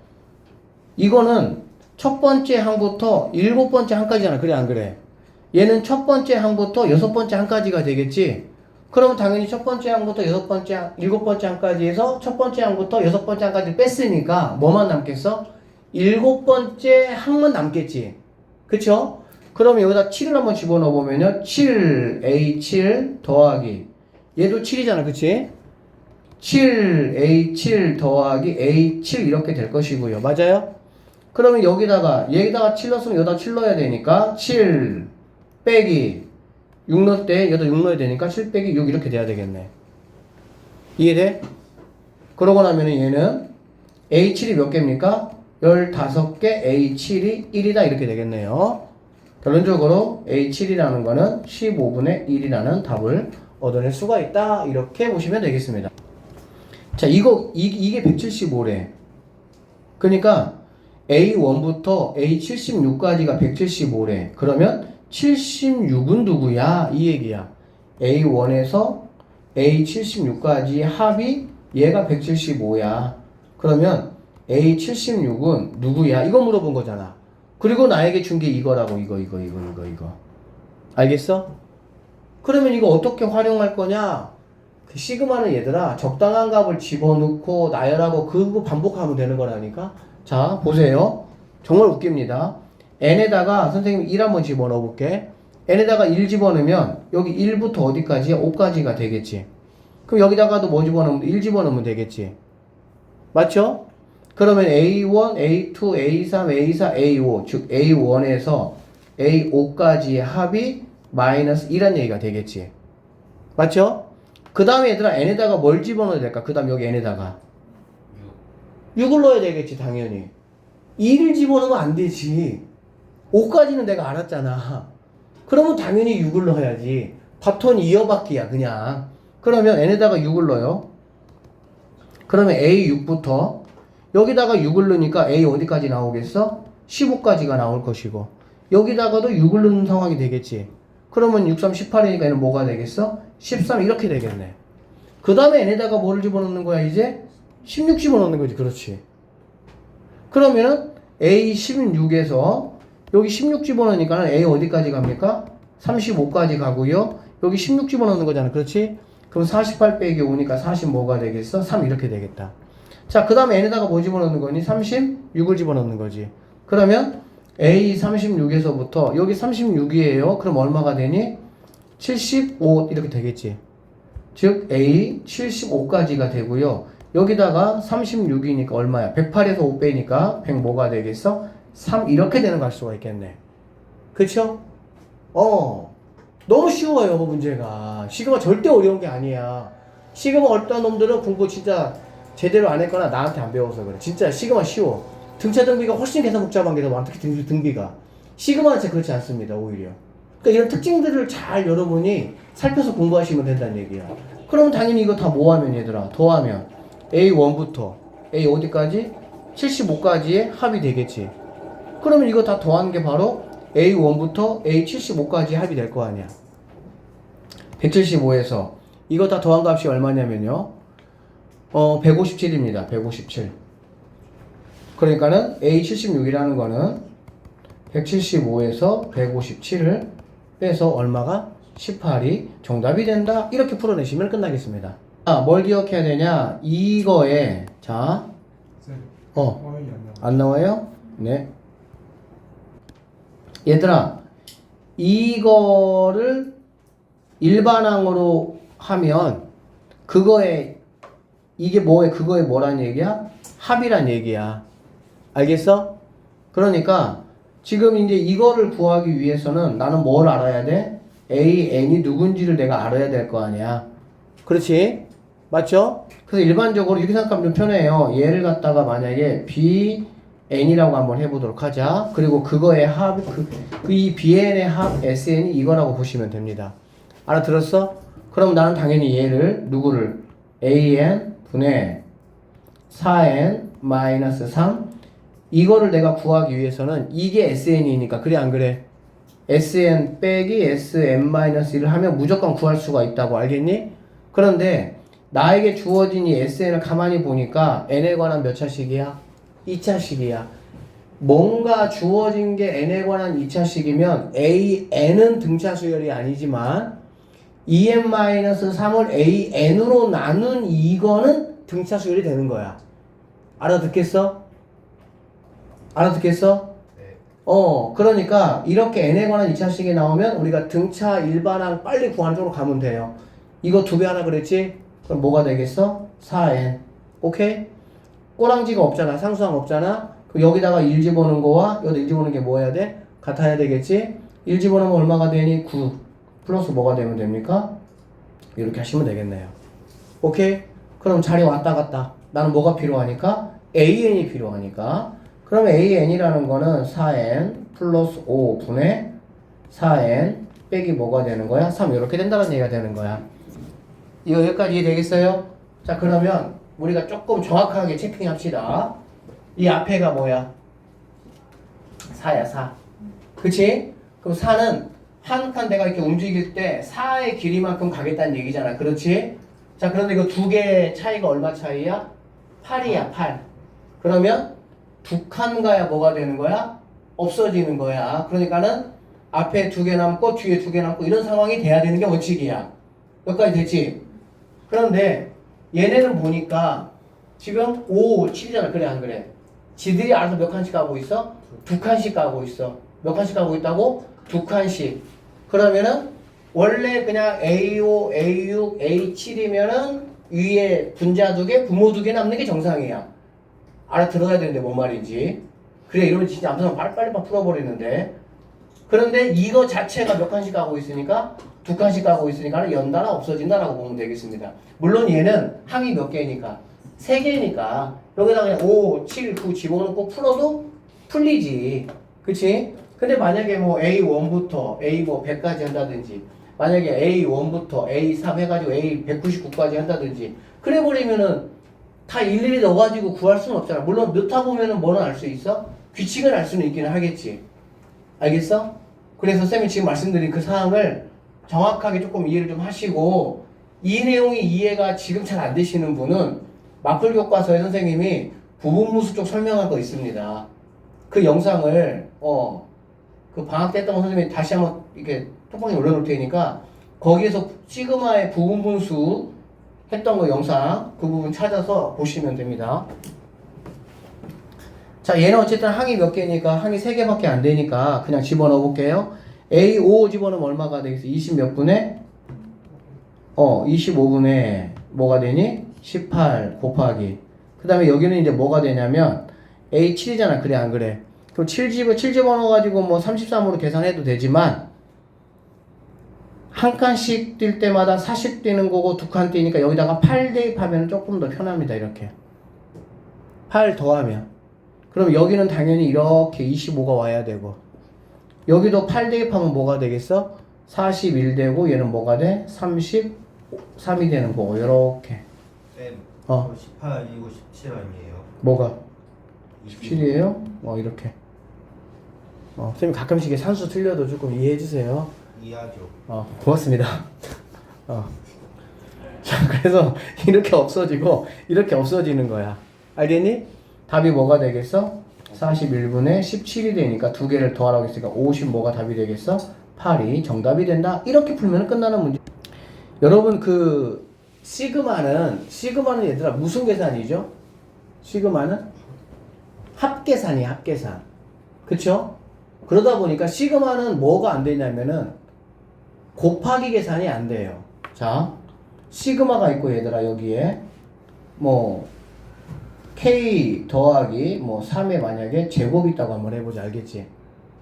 이거는 첫 번째 항부터 7번째 항까지잖아. 그래 안 그래? 얘는 첫 번째 항부터 6번째 항까지가 되겠지. 그러면 당연히 첫 번째 항부터 7번째 항까지 해서 첫 번째 항부터 6번째 항까지 뺐으니까 뭐만 남겠어? 7번째 항만 남겠지. 그쵸? 그러면 여기다 7을 한번 집어넣어 보면요. 7A7 더하기 얘도 7이잖아. 그치? 7A7 더하기 A7 이렇게 될 것이고요. 맞아요? 그러면 여기다가 7 넣었으면 여기다 7 넣어야 되니까 7 빼기 6 넣을 때 여기다 6 넣어야 되니까 7 빼기 6 이렇게 돼야 되겠네. 이해돼? 그러고 나면은 얘는 A7이 몇 개입니까? 15개 A7이 1이다 이렇게 되겠네요. 결론적으로 A7이라는 거는 15분의 1이라는 답을 얻어낼 수가 있다 이렇게 보시면 되겠습니다. 자, 이게 175래. 그러니까 A1부터 A76까지가 175래. 그러면 76은 누구야? 이 얘기야. A1에서 A76까지 합이 얘가 175야. 그러면 A76은 누구야? 이거 물어본 거잖아. 그리고 나에게 준 게 이거라고. 이거. 알겠어? 그러면 이거 어떻게 활용할 거냐? 그 시그마는 얘들아 적당한 값을 집어넣고 나열하고 그거 반복하면 되는 거라니까. 자, 보세요. 정말 웃깁니다. n에다가 선생님 1 한번 집어넣어 볼게. n에다가 1 집어넣으면 여기 1부터 어디까지야? 5까지가 되겠지. 그럼 여기다가도 뭐 집어넣으면 1 집어넣으면 되겠지. 맞죠? 그러면 A1, A2, A3, A4, A5 즉 A1에서 A5까지의 합이 마이너스 1란 얘기가 되겠지. 맞죠? 그 다음에 얘들아 n에다가 뭘 집어넣어야 될까? 그 다음 여기 n에다가 6을 넣어야 되겠지 당연히. 2를 집어넣으면 안 되지. 5까지는 내가 알았잖아. 그러면 당연히 6을 넣어야지. 바톤 이어받기야 그냥. 그러면 n에다가 6을 넣어요. 그러면 A6부터 여기다가 6을 넣으니까 A 어디까지 나오겠어? 15까지가 나올 것이고 여기다가도 6을 넣는 상황이 되겠지. 그러면 6, 3, 18이니까 얘는 뭐가 되겠어? 13 이렇게 되겠네. 그 다음에 n에다가 뭐를 집어넣는 거야 이제? 16 집어넣는 거지. 그렇지. 그러면은 A16에서 여기 16 집어넣으니까 A 어디까지 갑니까? 35까지 가고요. 여기 16 집어넣는 거잖아. 그렇지? 그럼 48 빼기 5니까 40 뭐가 되겠어? 3 이렇게 되겠다. 자, 그 다음에 n에다가 뭐 집어넣는 거니? 36을 집어넣는 거지. 그러면 A36에서부터 여기 36이에요. 그럼 얼마가 되니? 75 이렇게 되겠지. 즉 A75까지가 되고요. 여기다가 36이니까 얼마야? 108에서 5 빼니까 100 뭐가 되겠어? 3 이렇게 되는 갈 수가 있겠네. 그쵸? 너무 쉬워요 문제가. 시그마 절대 어려운 게 아니야. 시그마 어떤 놈들은 공부 진짜 제대로 안 했거나 나한테 안 배워서 그래. 진짜 시그마 쉬워. 등차 등비가 훨씬 계산 복잡한 게 더 많아. 특히 등비가. 시그마 자체 그렇지 않습니다. 오히려. 그러니까 이런 특징들을 잘 여러분이 살펴서 공부하시면 된다는 얘기야. 그러면 당연히 이거 다 뭐하면 얘들아 더하면 A1부터 A 어디까지? 75까지의 합이 되겠지. 그러면 이거 다 더하는 게 바로 A1부터 A75까지 합이 될 거 아니야. 175에서 이거 다 더한 값이 얼마냐면요. 157입니다. 157. 그러니까는 A76이라는 거는 175에서 157을 빼서 얼마가? 18이 정답이 된다. 이렇게 풀어내시면 끝나겠습니다. 뭘 기억해야 되냐? 이거에 자, 화면이 안 나와. 안 나와요? 네. 얘들아, 이거를 일반항으로 하면 그거에 이게 그거에 뭐란 얘기야? 합이란 얘기야. 알겠어? 그러니까 지금 이제 이거를 구하기 위해서는 나는 뭘 알아야 돼? A, N이 누군지를 내가 알아야 될 거 아니야. 그렇지? 맞죠? 그래서 일반적으로 이렇게 생각하면 좀 편해요. 얘를 갖다가 만약에 B, N이라고 한번 해보도록 하자. 그리고 그거의 합, 이 BN의 합 SN이 이거라고 보시면 됩니다. 알아들었어? 그럼 나는 당연히 얘를, 누구를? AN 분의 4N 마이너스 3 이거를 내가 구하기 위해서는 이게 SN이니까 그래 안 그래? SN 빼기 SM-1을 하면 무조건 구할 수가 있다고 알겠니? 그런데 나에게 주어진 이 SN을 가만히 보니까 N에 관한 몇 차식이야? 2차식이야. 뭔가 주어진 게 N에 관한 2차식이면 N은 등차 수열이 아니지만 EN-3을 AN으로 나눈 이거는 등차 수열이 되는 거야. 알아듣겠어? 알아듣겠어? 네. 그러니까 이렇게 N에 관한 2차식이 나오면 우리가 등차 일반항 빨리 구하는 쪽으로 가면 돼요. 이거 2배 하나 그랬지? 그럼 뭐가 되겠어? 4N. 오케이? 꼬랑지가 없잖아. 상수항 없잖아. 그럼 여기다가 1 집어넣은 거와 여기다 1 집어넣은 게 뭐 해야 돼? 같아야 되겠지? 1 집어넣으면 얼마가 되니? 9. 플러스 뭐가 되면 됩니까? 이렇게 하시면 되겠네요. 오케이? 그럼 자리 왔다 갔다. 나는 뭐가 필요하니까? AN이 필요하니까. 그러면 AN이라는 거는 4N 플러스 5분의 4N 빼기 뭐가 되는 거야? 3 이렇게 된다는 얘기가 되는 거야. 이거 여기까지 이해되겠어요? 자, 그러면 우리가 조금 정확하게 체킹합시다. 이 앞에가 뭐야? 4야 4. 그치? 그럼 4는 한 칸 내가 이렇게 움직일 때 4의 길이만큼 가겠다는 얘기잖아. 그렇지? 자, 그런데 이거 두 개의 차이가 얼마 차이야? 8이야 8. 그러면 두 칸 가야 뭐가 되는 거야? 없어지는 거야. 그러니까는 앞에 두 개 남고 뒤에 두 개 남고 이런 상황이 돼야 되는 게 원칙이야. 여기까지 됐지? 그런데 얘네는 보니까 지금 5, 7이잖아. 그래 안 그래? 지들이 알아서 몇 칸씩 가고 있어? 두 칸씩 가고 있어. 몇 칸씩 가고 있다고? 두 칸씩. 그러면은 원래 그냥 A5, A6, A7이면은 위에 분자 두 개, 부모 두 개 남는 게 정상이야. 알아들어야 되는데 뭔 말인지. 그래 이러면 진짜 아무튼 빨리빨리 풀어버리는데. 그런데 이거 자체가 몇 칸씩 가고 있으니까 두 칸씩 가고 있으니까 연달아 없어진다라고 보면 되겠습니다. 물론 얘는 항이 몇 개니까? 3개니까 여기다 그냥 5, 7, 9 집어넣고 풀어도 풀리지. 그치? 근데 만약에 뭐 A1부터 A 뭐 100까지 한다든지 만약에 A1부터 A3 해가지고 A199까지 한다든지 그래 버리면은 다 일일이 넣어가지고 구할 수는 없잖아. 물론 넣다 보면은 뭐는 알 수 있어? 규칙을 알 수는 있기는 하겠지. 알겠어? 그래서 쌤이 지금 말씀드린 그 사항을 정확하게 조금 이해를 좀 하시고 이 내용이 이해가 지금 잘 안 되시는 분은 마플 교과서에 선생님이 부분무수 쪽 설명한 거 있습니다. 그 영상을 그 방학 때 했던 거 선생님이 다시 한번 이렇게 톡방에 올려놓을 테니까 거기에서 시그마의 부분분수 했던 거 영상 그 부분 찾아서 보시면 됩니다. 자, 얘는 어쨌든 항이 몇 개니까 항이 3개밖에 안 되니까 그냥 집어넣어 볼게요. A5 집어넣으면 얼마가 되겠어? 20 몇 분의? 25분의 뭐가 되니? 18 곱하기. 그 다음에 여기는 이제 뭐가 되냐면 A7이잖아. 그래 안 그래? 그럼 7 집어넣어가지고 뭐 33으로 계산해도 되지만 한 칸씩 뛸 때마다 40 뛰는 거고 두 칸 뛰니까 여기다가 8 대입하면 조금 더 편합니다. 이렇게 8 더하면 그럼 여기는 당연히 이렇게 25가 와야 되고 여기도 8 대입하면 뭐가 되겠어? 41 되고 얘는 뭐가 돼? 33이 되는 거고 요렇게. 쌤, 18, 이거 17 아니에요? 뭐가? 17이에요? 이렇게. 선생님 가끔씩 이게 산수 틀려도 조금 이해해 주세요. 이해하죠. 고맙습니다. 자, 그래서 이렇게 없어지고 이렇게 없어지는 거야. 알겠니? 답이 뭐가 되겠어? 41분의 17이 되니까 두 개를 더하라고 했으니까 50 뭐가 답이 되겠어? 8이 정답이 된다. 이렇게 풀면 끝나는 문제. 여러분 그 시그마는 얘들아 무슨 계산이죠? 시그마는 합계산이 합계산. 그쵸? 그러다 보니까 시그마는 뭐가 안 되냐면은 곱하기 계산이 안 돼요. 자, 시그마가 있고 얘들아 여기에 뭐 K 더하기 뭐 3에 만약에 제곱이 있다고 한번 해보자. 알겠지?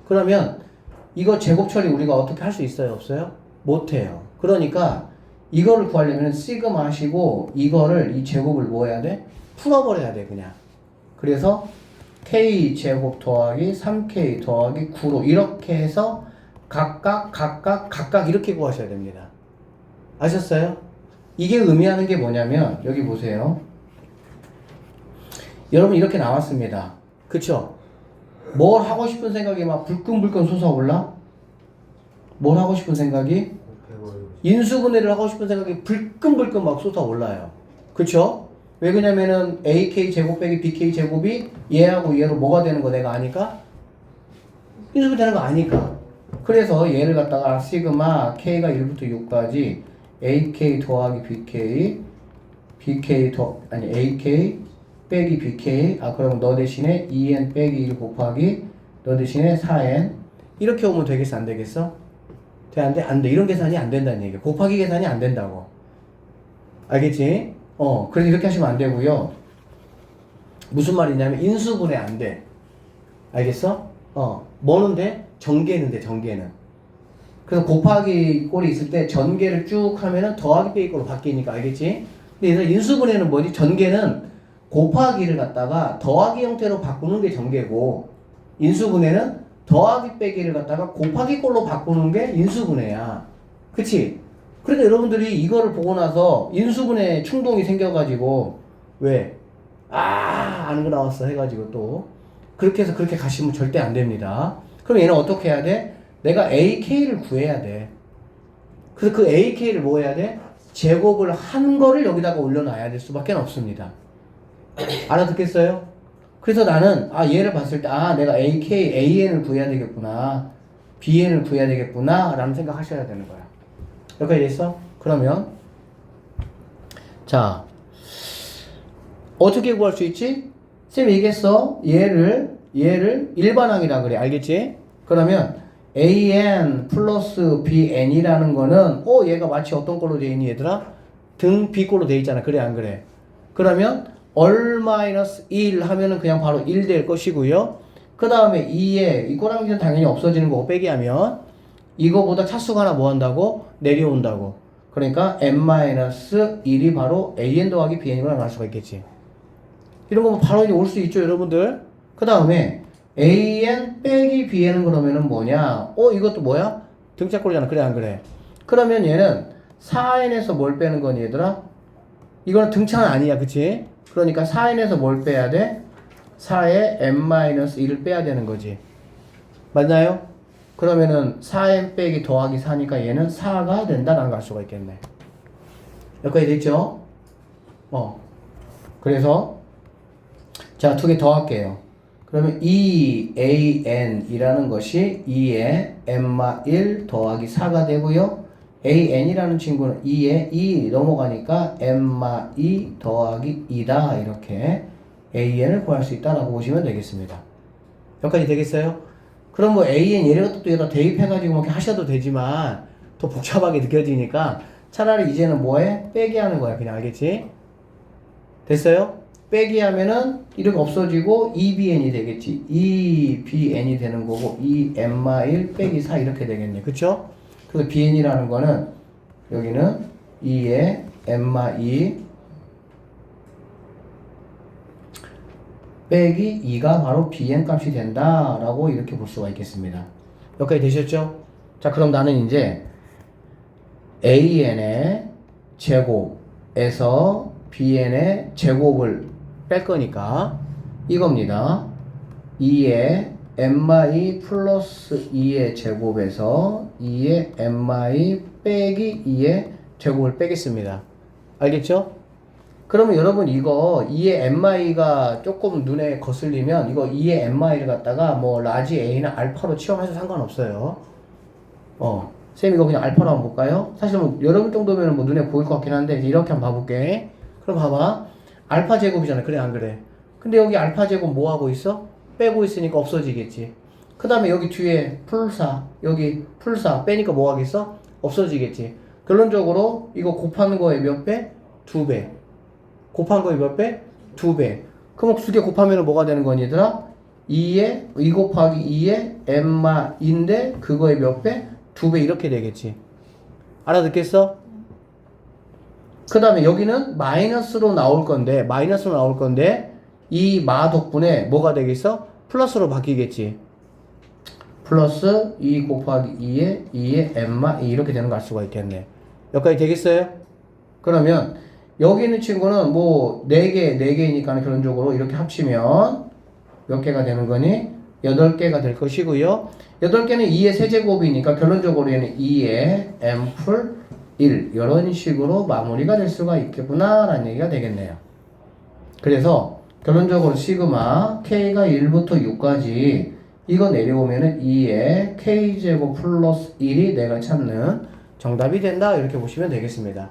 그러면 이거 제곱 처리 우리가 어떻게 할 수 있어요? 없어요? 못해요. 그러니까 이거를 구하려면 시그마 하시고 이거를 이 제곱을 뭐 해야 돼? 풀어버려야 돼 그냥. 그래서 K 제곱 더하기 3K 더하기 9로 이렇게 해서 각각 이렇게 구하셔야 됩니다. 아셨어요? 이게 의미하는 게 뭐냐면 여기 보세요. 여러분 이렇게 나왔습니다. 그쵸? 뭘 하고 싶은 생각이 막 불끈불끈 솟아올라? 뭘 하고 싶은 생각이? 인수분해를 하고 싶은 생각이 불끈불끈 막 솟아올라요. 그쵸? 왜 그러냐면은 AK 제곱 빼기 BK 제곱이 얘하고 얘로 뭐가 되는 거 내가 아니까? 인수분해 되는 거 아니까. 그래서 얘를 갖다가 시그마 K가 1부터 6까지 AK 더하기 BK AK 빼기 BK 그럼 너 대신에 2N 빼기 1 곱하기 너 대신에 4N 이렇게 오면 되겠어 안 되겠어? 돼 안 돼? 안 돼. 이런 계산이 안 된다는 얘기야. 곱하기 계산이 안 된다고. 알겠지? 그래서 이렇게 하시면 안 되고요. 무슨 말이냐면 인수분해 안 돼. 알겠어? 뭐는 돼? 전개는 돼, 전개는. 그래서 곱하기 꼴이 있을 때 전개를 쭉 하면은 더하기 빼기 꼴로 바뀌니까 알겠지? 근데 얘들 인수분해는 뭐지? 전개는 곱하기를 갖다가 더하기 형태로 바꾸는 게 전개고 인수분해는 더하기 빼기를 갖다가 곱하기 꼴로 바꾸는 게 인수분해야. 그치? 그러니까 여러분들이 이거를 보고 나서 인수분해 충동이 생겨가지고 왜? 아는 거 나왔어 해가지고 또 그렇게 해서 그렇게 가시면 절대 안 됩니다. 그럼 얘는 어떻게 해야 돼? 내가 AK를 구해야 돼. 그래서 그 AK를 뭐 해야 돼? 제곱을 한 거를 여기다가 올려놔야 될 수밖에 없습니다. 알아듣겠어요? 그래서 나는 얘를 봤을 때 내가 AK, AN을 구해야 되겠구나 BN을 구해야 되겠구나 라는 생각하셔야 되는 거야. 여기까지 됐어? 그러면 자 어떻게 구할 수 있지? 쌤이 얘기했어. 얘를 일반항이라 그래. 알겠지? 그러면 AN 플러스 BN이라는 거는 얘가 마치 어떤 걸로 되어 있니 얘들아? 등 B꼴로 되어 있잖아. 그래 안 그래? 그러면 얼-1 하면은 그냥 바로 1 될 것이고요. 그 다음에 2에 이 꼬랑지는 당연히 없어지는 거고 빼기 하면 이거보다 차수가 하나 뭐 한다고? 내려온다고. 그러니까 n-1이 바로 an 더하기 bn으로 나올 수가 있겠지. 이런 거 바로 올 수 있죠 여러분들. 그 다음에 an 빼기 bn은 그러면은 뭐냐? 이것도 뭐야? 등짝꼴이잖아. 그래 안 그래? 그러면 얘는 4n에서 뭘 빼는 거니 얘들아? 이거는 등차는 아니야. 그치? 그러니까 4n에서 뭘 빼야 돼? 4에 n-1을 빼야 되는 거지. 맞나요? 그러면은 4n 빼기 더하기 4니까 얘는 4가 된다라는 걸 알 수가 있겠네. 여기까지 됐죠? 그래서 자, 두 개 더 할게요. 그러면 2an이라는 것이 2에 n-1 더하기 4가 되고요. an이라는 친구는 2에 2 넘어가니까 n-2 더하기 2다. 이렇게 an을 구할 수 있다라고 보시면 되겠습니다. 여기까지 되겠어요? 그럼 뭐 an 얘네가 또 여기다 대입해가지고 뭐 이렇게 하셔도 되지만 더 복잡하게 느껴지니까 차라리 이제는 뭐해? 빼기 하는 거야. 그냥 알겠지? 됐어요? 빼기 하면은 이렇게 없어지고 2bn이 되겠지. 2bn이 되는 거고 2n-1 빼기 4 이렇게 되겠네. 그쵸? 그래서 bn이라는 거는 여기는 2에 n-2 빼기 2가 바로 bn 값이 된다라고 이렇게 볼 수가 있겠습니다. 여기까지 되셨죠? 자, 그럼 나는 이제 AN의 제곱에서 BN의 제곱을 뺄 거니까 이겁니다. 2의 mi 플러스 2의 제곱에서 2의 mi 빼기 2의 제곱을 빼겠습니다. 알겠죠? 그러면 여러분 이거 2의 mi가 조금 눈에 거슬리면 이거 2의 mi를 갖다가 뭐 라지 a나 알파로 취업해서 상관없어요. 쌤 이거 그냥 알파로 한번 볼까요? 사실 뭐 여러분 정도면 뭐 눈에 보일 것 같긴 한데 이렇게 한번 봐볼게. 그럼 봐봐. 알파 제곱이잖아. 그래 안 그래? 근데 여기 알파 제곱 뭐 하고 있어? 빼고 있으니까 없어지겠지. 그 다음에 여기 뒤에 풀4 여기 풀4 빼니까 뭐 하겠어? 없어지겠지. 결론적으로 이거 곱하는 거에 몇 배? 2배. 곱한 거에 몇 배? 2배. 그럼 두 개 곱하면 뭐가 되는 거니 얘들아? 2 곱하기 2의 m마인데 그거에 몇 배? 2배 이렇게 되겠지. 알아듣겠어? 그 다음에 여기는 마이너스로 나올 건데 이 마 덕분에 뭐가 되겠어? 플러스로 바뀌겠지. 플러스 2 곱하기 2의 m마 이렇게 되는 거 알 수가 있겠네. 여기까지 되겠어요? 그러면 여기 있는 친구는 뭐 4개니까 결론적으로 이렇게 합치면 몇 개가 되는 거니? 8개가 될 것이고요. 8개는 2의 세제곱이니까 결론적으로 얘는 2의 m풀 1 이런 식으로 마무리가 될 수가 있겠구나 라는 얘기가 되겠네요. 그래서 결론적으로 시그마 k가 1부터 6까지 이거 내려오면은 2의 k제곱 플러스 1이 내가 찾는 정답이 된다 이렇게 보시면 되겠습니다.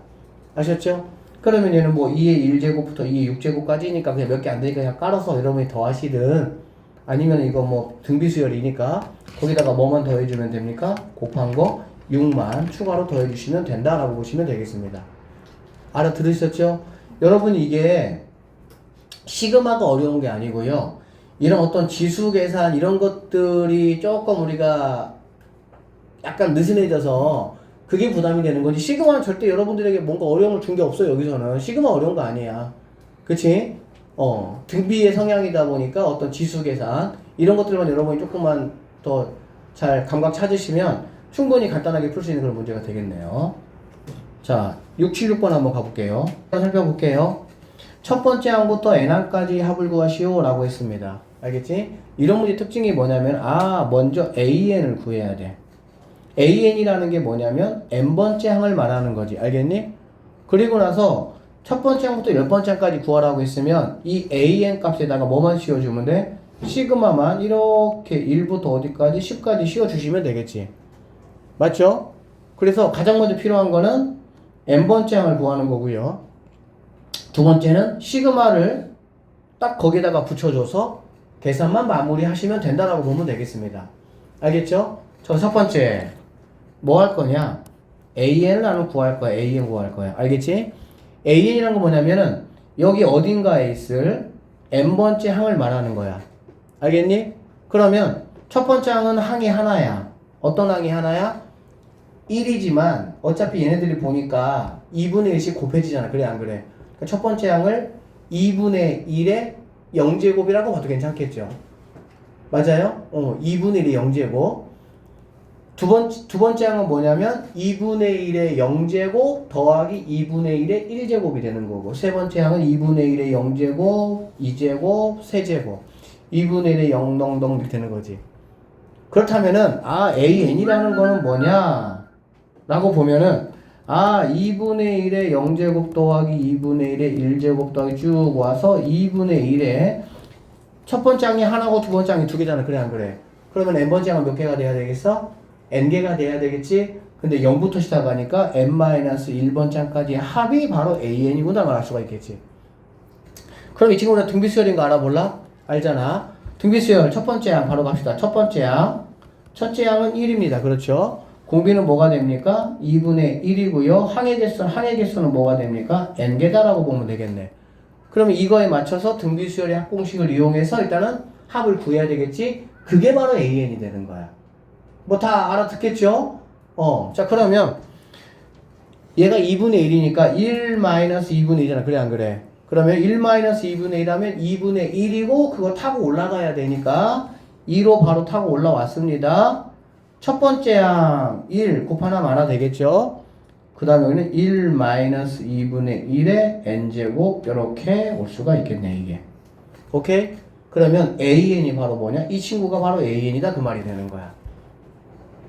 아셨죠? 그러면 얘는 뭐 2의 1제곱부터 2의 6제곱까지니까 그냥 몇 개 안 되니까 그냥 깔아서 여러분이 더하시든 아니면 이거 뭐 등비수열이니까 거기다가 뭐만 더해주면 됩니까? 곱한 거 6만 추가로 더해주시면 된다라고 보시면 되겠습니다. 알아들으셨죠? 여러분 이게 시그마가 어려운 게 아니고요. 이런 어떤 지수 계산 이런 것들이 조금 우리가 약간 느슨해져서 그게 부담이 되는 거지. 시그마는 절대 여러분들에게 뭔가 어려움을 준 게 없어요. 여기서는 시그마 어려운 거 아니야. 그치? 등비의 성향이다 보니까 어떤 지수 계산 이런 것들만 여러분이 조금만 더 잘 감각 찾으시면 충분히 간단하게 풀 수 있는 그런 문제가 되겠네요. 자, 676번 한번 가볼게요. 살펴볼게요. 첫 번째 항부터 n항까지 합을 구하시오 라고 했습니다. 알겠지? 이런 문제 특징이 뭐냐면 먼저 an을 구해야 돼. an이라는 게 뭐냐면 n번째 항을 말하는 거지. 알겠니? 그리고 나서 첫 번째 항부터 10번째 항까지 구하라고 했으면 이 an 값에다가 뭐만 씌워주면 돼? 시그마만 이렇게 1부터 어디까지? 10까지 씌워주시면 되겠지. 맞죠? 그래서 가장 먼저 필요한 거는 n번째 항을 구하는 거고요. 두 번째는 시그마를 딱 거기다가 붙여줘서 계산만 마무리하시면 된다라고 보면 되겠습니다. 알겠죠? 첫 번째 뭐 할 거냐? an을 나는 구할 거야. an 구할 거야. 알겠지? an이란 건 뭐냐면은 여기 어딘가에 있을 n번째 항을 말하는 거야. 알겠니? 그러면 첫 번째 항은 항이 하나야. 어떤 항이 하나야? 1이지만 어차피 얘네들이 보니까 2분의 1씩 곱해지잖아. 그래 안 그래? 그러니까 첫 번째 항을 2분의 1의 0제곱이라고 봐도 괜찮겠죠? 맞아요? 2분의 1의 0제곱. 두 번째 항은 뭐냐면 2분의 1의 0제곱 더하기 2분의 1의 1제곱이 되는 거고, 세 번째 항은 2분의 1의 0제곱, 2제곱, 세제곱 2분의 1의 0덩덩 이렇게 되는 거지. 그렇다면은 an이라는 거는 뭐냐 라고 보면은 2분의 1의 0제곱 더하기 2분의 1의 1제곱 더하기 쭉 와서 2분의 1의 첫 번째 항이 하나고 두 번째 항이 두 개잖아. 그래 안 그래? 그러면 n번째 항은 몇 개가 돼야 되겠어? n개가 돼야 되겠지? 근데 0부터 시작하니까 n-1번째 항까지 합이 바로 an이구나 말할 수가 있겠지. 그럼 이 친구는 등비수열인 거 알아볼라? 알잖아. 등비수열 첫 번째 항 바로 갑시다. 첫 번째 항. 첫째 항은 1입니다. 그렇죠? 공비는 뭐가 됩니까? 2분의 1이고요. 항의 개수는 뭐가 됩니까? n개다라고 보면 되겠네. 그러면 이거에 맞춰서 등비수열의 합공식을 이용해서 일단은 합을 구해야 되겠지? 그게 바로 an이 되는 거야. 뭐 다 알아듣겠죠? 자 그러면 얘가 2분의 1이니까 1-2분의 1이잖아. 그래 안 그래? 그러면 1-2분의 1 하면 2분의 1이고 그거 타고 올라가야 되니까 2로 바로 타고 올라왔습니다. 첫 번째 항 1 곱하나 마나 되겠죠? 그 다음에 여기는 1 마이너스 2분의 1의 n제곱 이렇게 올 수가 있겠네 이게. 오케이? 그러면 an이 바로 뭐냐? 이 친구가 바로 an이다 그 말이 되는 거야.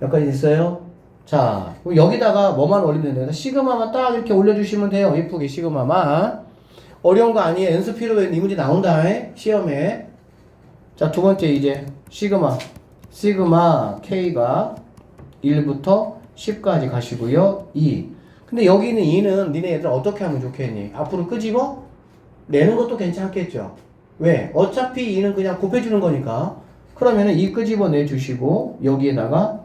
여기까지 됐어요? 자, 그럼 여기다가 뭐만 올리면 돼요? 시그마만 딱 이렇게 올려주시면 돼요. 예쁘게 시그마만. 어려운 거 아니에요. 연습필요에 이 문제 나온다. 시험에. 자, 두 번째 이제 시그마 K가 1부터 10까지 가시고요. 2. 근데 여기 있는 2는 니네 얘들 어떻게 하면 좋겠니? 앞으로 끄집어? 내는 것도 괜찮겠죠? 왜? 어차피 2는 그냥 곱해주는 거니까. 그러면은 2 끄집어 내주시고 여기에다가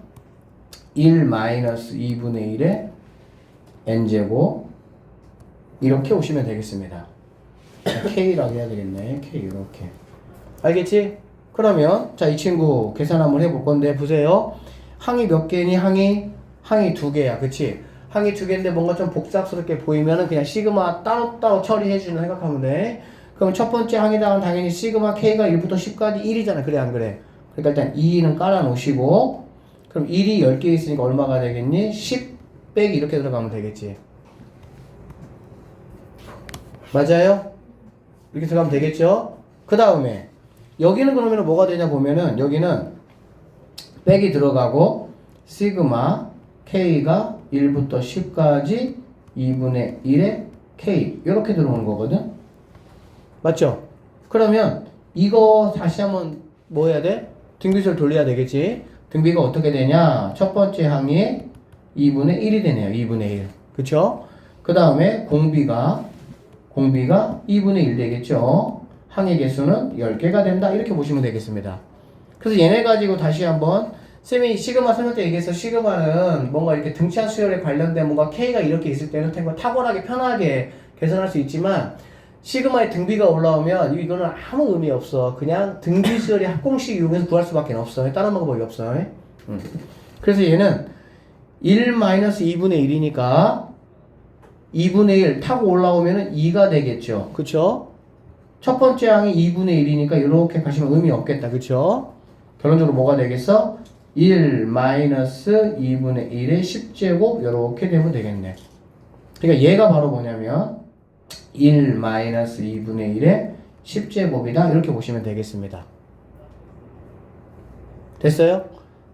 1 마이너스 2분의 1의 n제곱 이렇게 오시면 되겠습니다. K라고 해야 되겠네. K 이렇게. 알겠지? 그러면 자, 이 친구 계산 한번 해볼 건데 보세요. 항이 몇 개니? 항이 두 개야. 그치? 항이 두 개인데 뭔가 좀 복잡스럽게 보이면은 그냥 시그마 따로따로 처리해주는 생각하면 돼. 그럼 첫 번째 항에다가는 당연히 시그마 K가 1부터 10까지 1이잖아. 그래 안 그래? 그러니까 일단 2는 깔아 놓으시고 그럼 1이 10개 있으니까 얼마가 되겠니? 10 빼기 이렇게 들어가면 되겠지. 맞아요? 이렇게 들어가면 되겠죠? 그 다음에 여기는 그러면 뭐가 되냐 보면은 여기는 빼기 들어가고 시그마 K가 1부터 10까지 2분의 1의 K 이렇게 들어오는 거거든. 맞죠? 그러면 이거 다시 한번 뭐 해야 돼? 등비수를 돌려야 되겠지. 등비가 어떻게 되냐? 첫 번째 항이 2분의 1이 되네요. 2분의 1. 그쵸? 그 다음에 공비가 2분의 1 되겠죠. 항의 개수는 10개가 된다. 이렇게 보시면 되겠습니다. 그래서 얘네 가지고 다시 한번 쌤이 시그마 설명 때 얘기해서 시그마는 뭔가 이렇게 등차 수열에 관련된 뭔가 K가 이렇게 있을 때는 탁월하게 편하게 계산할 수 있지만 시그마의 등비가 올라오면 이거는 아무 의미 없어. 그냥 등비 수열의 합공식 이용해서 구할 수밖에 없어. 다른 방법이 없어. 그래서 얘는 1-2분의 1이니까 2분의 1 타고 올라오면은 2가 되겠죠. 그쵸? 첫 번째 항이 2분의 1이니까 이렇게 가시면 의미 없겠다. 그쵸? 결론적으로 뭐가 되겠어? 1-2분의 1의 10제곱 이렇게 되면 되겠네. 그러니까 얘가 바로 뭐냐면 1-2분의 1의 10제곱이다. 이렇게 보시면 되겠습니다. 됐어요?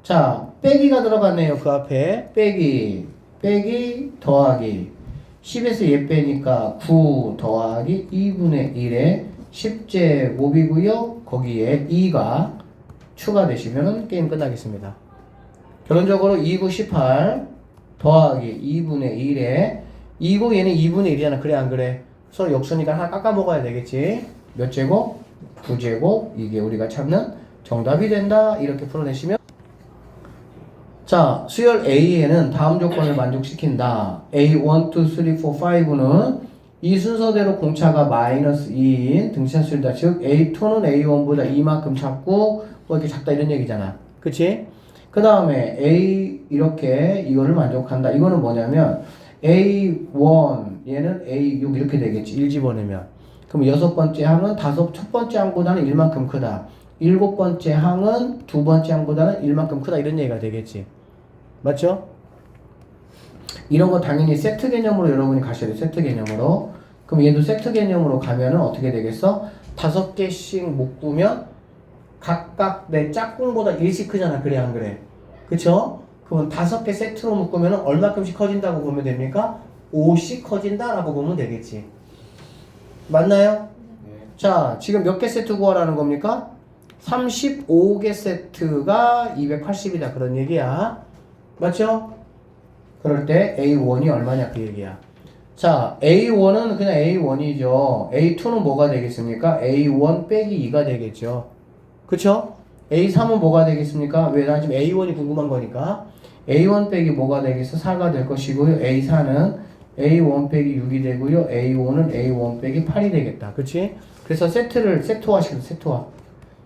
자, 빼기가 들어갔네요. 그 앞에 빼기 더하기 10에서 얘 빼니까 9 더하기 2분의 1의 10제곱이고요. 거기에 2가 추가되시면 게임 끝나겠습니다. 결론적으로 2구 18 더하기 2분의 1에 2고 얘는 2분의 1이잖아. 그래 안 그래? 서로 역수니까 하나 깎아 먹어야 되겠지. 몇 제곱? 9제곱. 이게 우리가 찾는 정답이 된다. 이렇게 풀어내시면 자, 수열 A에는 다음 조건을 만족시킨다. A1, 2, 3, 4, 5는 이 순서대로 공차가 마이너스 2인 등차 수열이다. 즉 A2는 A1보다 이만큼 작고 뭐 이렇게 작다 이런 얘기잖아. 그치? 그 다음에 A 이렇게 이거를 만족한다. 이거는 뭐냐면 A1 얘는 A6 이렇게 되겠지. 1 집어넣으면. 그럼 여섯 번째 항은 첫 번째 항보다는 1만큼 크다. 일곱 번째 항은 두 번째 항보다는 1만큼 크다. 이런 얘기가 되겠지. 맞죠? 이런 거 당연히 세트 개념으로 여러분이 가셔야 돼요. 세트 개념으로. 그럼 얘도 세트 개념으로 가면은 어떻게 되겠어? 5개씩 묶으면 각각 내 짝꿍보다 1씩 크잖아. 그래 안 그래? 그쵸? 그럼 5개 세트로 묶으면 얼마큼씩 커진다고 보면 됩니까? 5씩 커진다라고 보면 되겠지. 맞나요? 네. 자, 지금 몇 개 세트 구하라는 겁니까? 35개 세트가 280이다. 그런 얘기야. 맞죠? 그럴 때 A1이 얼마냐 그 얘기야. 자, A1은 그냥 A1이죠. A2는 뭐가 되겠습니까? A1 빼기 2가 되겠죠. 그쵸? A3은 뭐가 되겠습니까? 왜? 난 지금 A1이 궁금한 거니까. A1 빼기 뭐가 되겠어? 4가 될 것이고요. A4는 A1 빼기 6이 되고요. A5는 A1 빼기 8이 되겠다. 그치? 그래서 세트화 시켜서 세트화.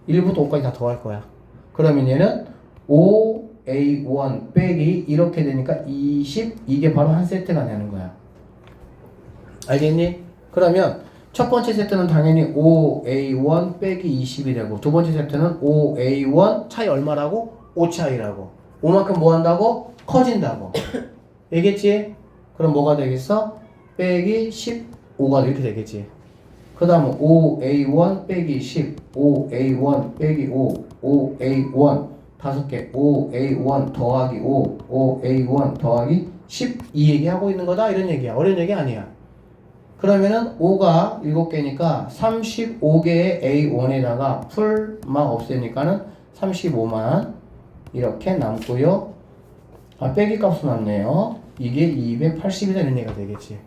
1부터 5까지 다 더할 거야. 그러면 얘는 5A1 빼기 이렇게 되니까 20, 이게 바로 한 세트가 되는 거야. 알겠니? 그러면 첫 번째 세트는 당연히 5A1 빼기 20이 되고 두 번째 세트는 5A1 차이 얼마라고? 5차이라고. 5만큼 뭐 한다고? 커진다고. 얘기했지? 그럼 뭐가 되겠어? 빼기 15가 이렇게 되겠지. 그 다음은 5A1 빼기 10, 5A1 빼기 5, 5A1 5개, 5A1 더하기 5, 5A1 더하기 10 이 얘기하고 있는 거다 이런 얘기야. 어려운 얘기 아니야. 그러면은 5가 7개니까 35개의 A1에다가 풀만 없애니까는 35만 이렇게 남고요. 아, 빼기 값은 남네요. 이게 280이다 이런 얘기가 되겠지.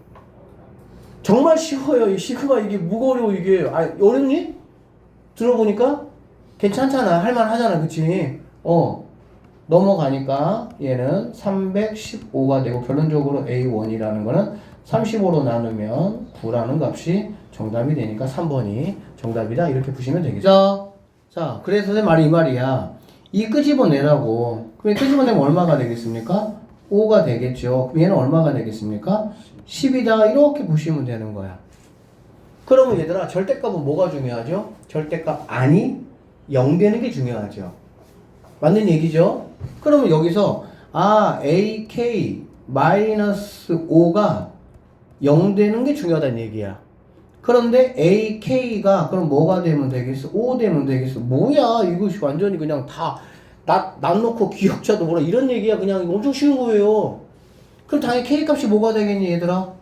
정말 쉬워요. 이 시그마 이게 무거워 이게. 아, 어렵니? 들어보니까 괜찮잖아. 할만하잖아. 그치? 넘어가니까 얘는 315가 되고 결론적으로 A1이라는 거는 35로 나누면 9라는 값이 정답이 되니까 3번이 정답이다. 이렇게 보시면 되겠죠. 자, 그래서 내 말이 이 말이야. 이 끄집어내라고. 그럼 끄집어내면 얼마가 되겠습니까? 5가 되겠죠. 그럼 얘는 얼마가 되겠습니까? 10이다. 이렇게 보시면 되는 거야. 그러면 얘들아, 절대값은 뭐가 중요하죠? 절대값 아니 0 되는 게 중요하죠. 맞는 얘기죠? 그러면 여기서 AK-5가 0 되는 게 중요하다는 얘기야. 그런데 AK가 그럼 뭐가 되면 되겠어? 5 되면 되겠어? 뭐야 이거 완전히 그냥 다 난 놓고 기억자도 몰라 이런 얘기야. 그냥 이거 엄청 쉬운 거예요. 그럼 당연히 K값이 뭐가 되겠니 얘들아?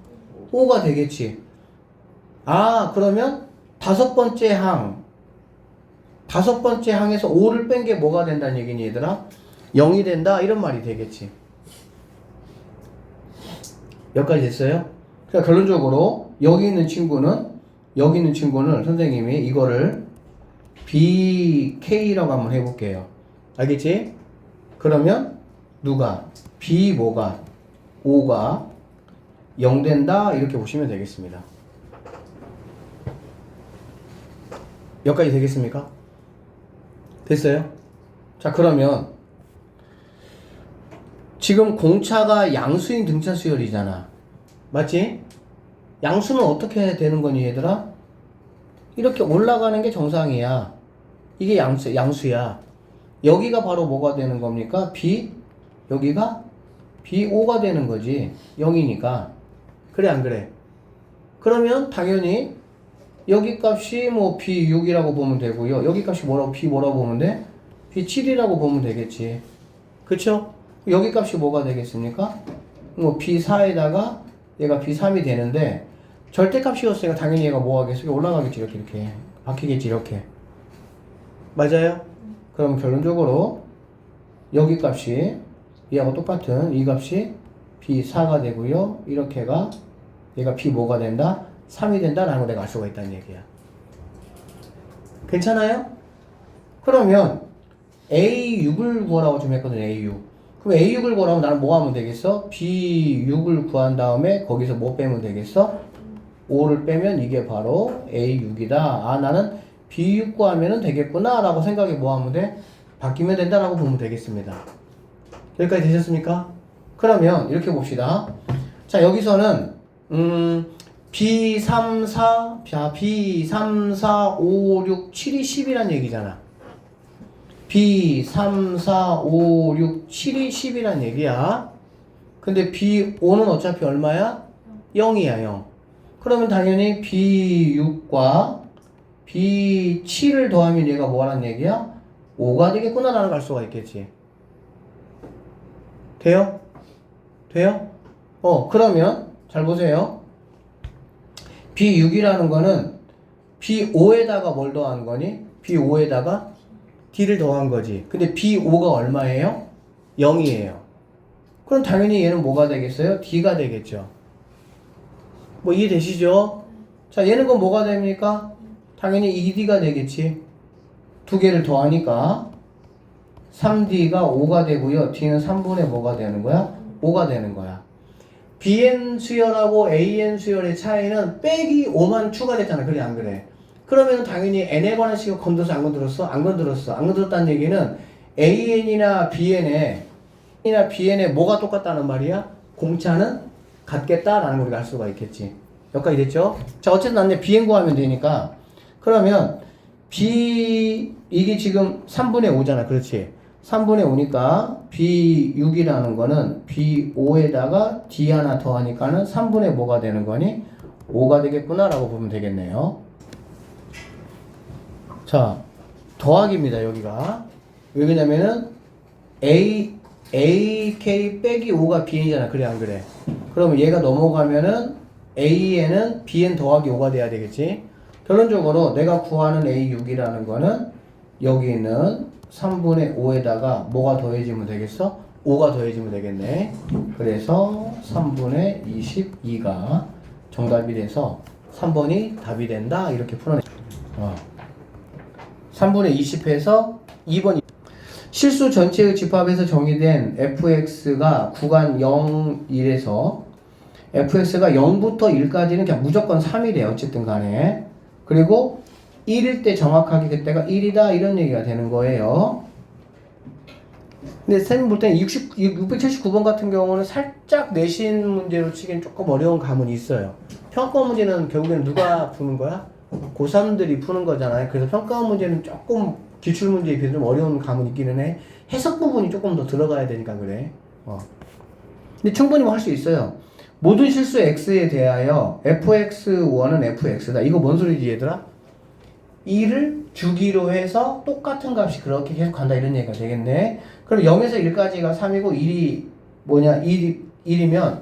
5가 되겠지. 그러면 다섯 번째 항에서 5를 뺀 게 뭐가 된다는 얘기니 얘들아? 0이 된다 이런 말이 되겠지. 여기까지 됐어요? 그러니까 결론적으로 여기 있는 친구는 선생님이 이거를 BK라고 한번 해볼게요. 알겠지? 그러면 누가? B 뭐가? 5가 0 된다 이렇게 보시면 되겠습니다. 여기까지 되겠습니까? 됐어요? 자, 그러면 지금 공차가 양수인 등차 수열이잖아. 맞지? 양수는 어떻게 되는 거니 얘들아? 이렇게 올라가는 게 정상이야. 이게 양수야. 여기가 바로 뭐가 되는 겁니까? 여기가 B5가 되는 거지. 0이니까. 그래 안 그래? 그러면 당연히 여기 값이 뭐 B6이라고 보면 되고요. 여기 값이 뭐라고 보면 돼? B7이라고 보면 되겠지. 그쵸? 여기 값이 뭐가 되겠습니까? 뭐 B4에다가 얘가 B3이 되는데 절대값이었으니까 당연히 얘가 뭐 하겠어? 올라가겠지. 이렇게 바뀌겠지. 이렇게. 맞아요? 그럼 결론적으로 여기 값이 얘하고 똑같은 이 값이 B4가 되고요. 이렇게가 얘가 B 뭐가 된다? 3이 된다라는 걸 내가 알 수가 있다는 얘기야. 괜찮아요? 그러면 A6을 구하라고 좀 했거든. A6. 그럼 A6을 구하라면 나는 뭐 하면 되겠어? B6을 구한 다음에 거기서 뭐 빼면 되겠어? 5를 빼면 이게 바로 A6이다. 나는 B6 구하면 되겠구나 라고 생각해 뭐 하면 돼? 바뀌면 된다라고 보면 되겠습니다. 여기까지 되셨습니까? 그러면 이렇게 봅시다. 자, 여기서는 B3, 4, 5, 6, 7이 10이란 얘기잖아. B3, 4, 5, 6, 7이 10이란 얘기야. 근데 B5는 어차피 얼마야? 0이야, 0. 그러면 당연히 B6과 B7을 더하면 얘가 뭐라는 얘기야? 5가 되겠구나 라는 걸 알 수가 있겠지. 돼요? 그러면 잘 보세요. B6이라는 거는 B5에다가 뭘 더한 거니? B5에다가 D를 더한 거지. 근데 B5가 얼마예요? 0이에요. 그럼 당연히 얘는 뭐가 되겠어요? D가 되겠죠. 뭐 이해되시죠? 자, 얘는 그럼 뭐가 됩니까? 당연히 2D가 되겠지. 두 개를 더하니까 3D가 5가 되고요. D는 3분의 뭐가 되는 거야? 5가 되는 거야. BN 수열하고 AN 수열의 차이는 빼기 5만 추가됐잖아. 그래 안 그래? 그러면 당연히 N에 관한 식을 건들었어? 안 건들었어? 안 건들었어. 안 건들었다는 얘기는 AN이나 BN에 뭐가 똑같다는 말이야? 공차는 같겠다라는 걸 우리가 알 수가 있겠지. 여기까지 됐죠? 자, 어쨌든 나는 BN 구하면 되니까 그러면 이게 지금 3분의 5잖아. 그렇지? 3분의 5니까 B6이라는 거는 B5에다가 D 하나 더하니까는 3분의 뭐가 되는 거니? 5가 되겠구나 라고 보면 되겠네요. 자, 더하기입니다. 여기가. 왜 그러냐면은 AK 빼기 5가 Bn이잖아. 그래 안 그래? 그러면 얘가 넘어가면은 A에는 Bn 더하기 5가 돼야 되겠지. 결론적으로 내가 구하는 A6이라는 거는 여기 있는 3분의 5에다가 뭐가 더해지면 되겠어? 5가 더해지면 되겠네. 그래서 3분의 22가 정답이 돼서 3번이 답이 된다. 이렇게 풀어내. 3분의 20에서 2번. 실수 전체의 집합에서 정의된 fx가 구간 0, 1에서 fx가 0부터 1까지는 그냥 무조건 3이래. 어쨌든 간에. 그리고 1일 때 정확하게 그때가 1이다 이런 얘기가 되는 거예요. 근데 쌤이 볼 때는 679번 같은 경우는 살짝 내신 문제로 치기엔 조금 어려운 감은 있어요. 평가 문제는 결국에는 누가 푸는 거야? 고3들이 푸는 거잖아요. 그래서 평가 문제는 조금 기출 문제에 비해서 좀 어려운 감은 있기는 해. 해석 부분이 조금 더 들어가야 되니까 그래. 근데 충분히 뭐 할 수 있어요. 모든 실수 x에 대하여 fx1은 fx다. 이거 뭔 소리지 얘들아? 2를 주기로 해서 똑같은 값이 그렇게 계속 간다 이런 얘기가 되겠네. 그럼 0에서 1까지가 3이고 1이 뭐냐? 1이면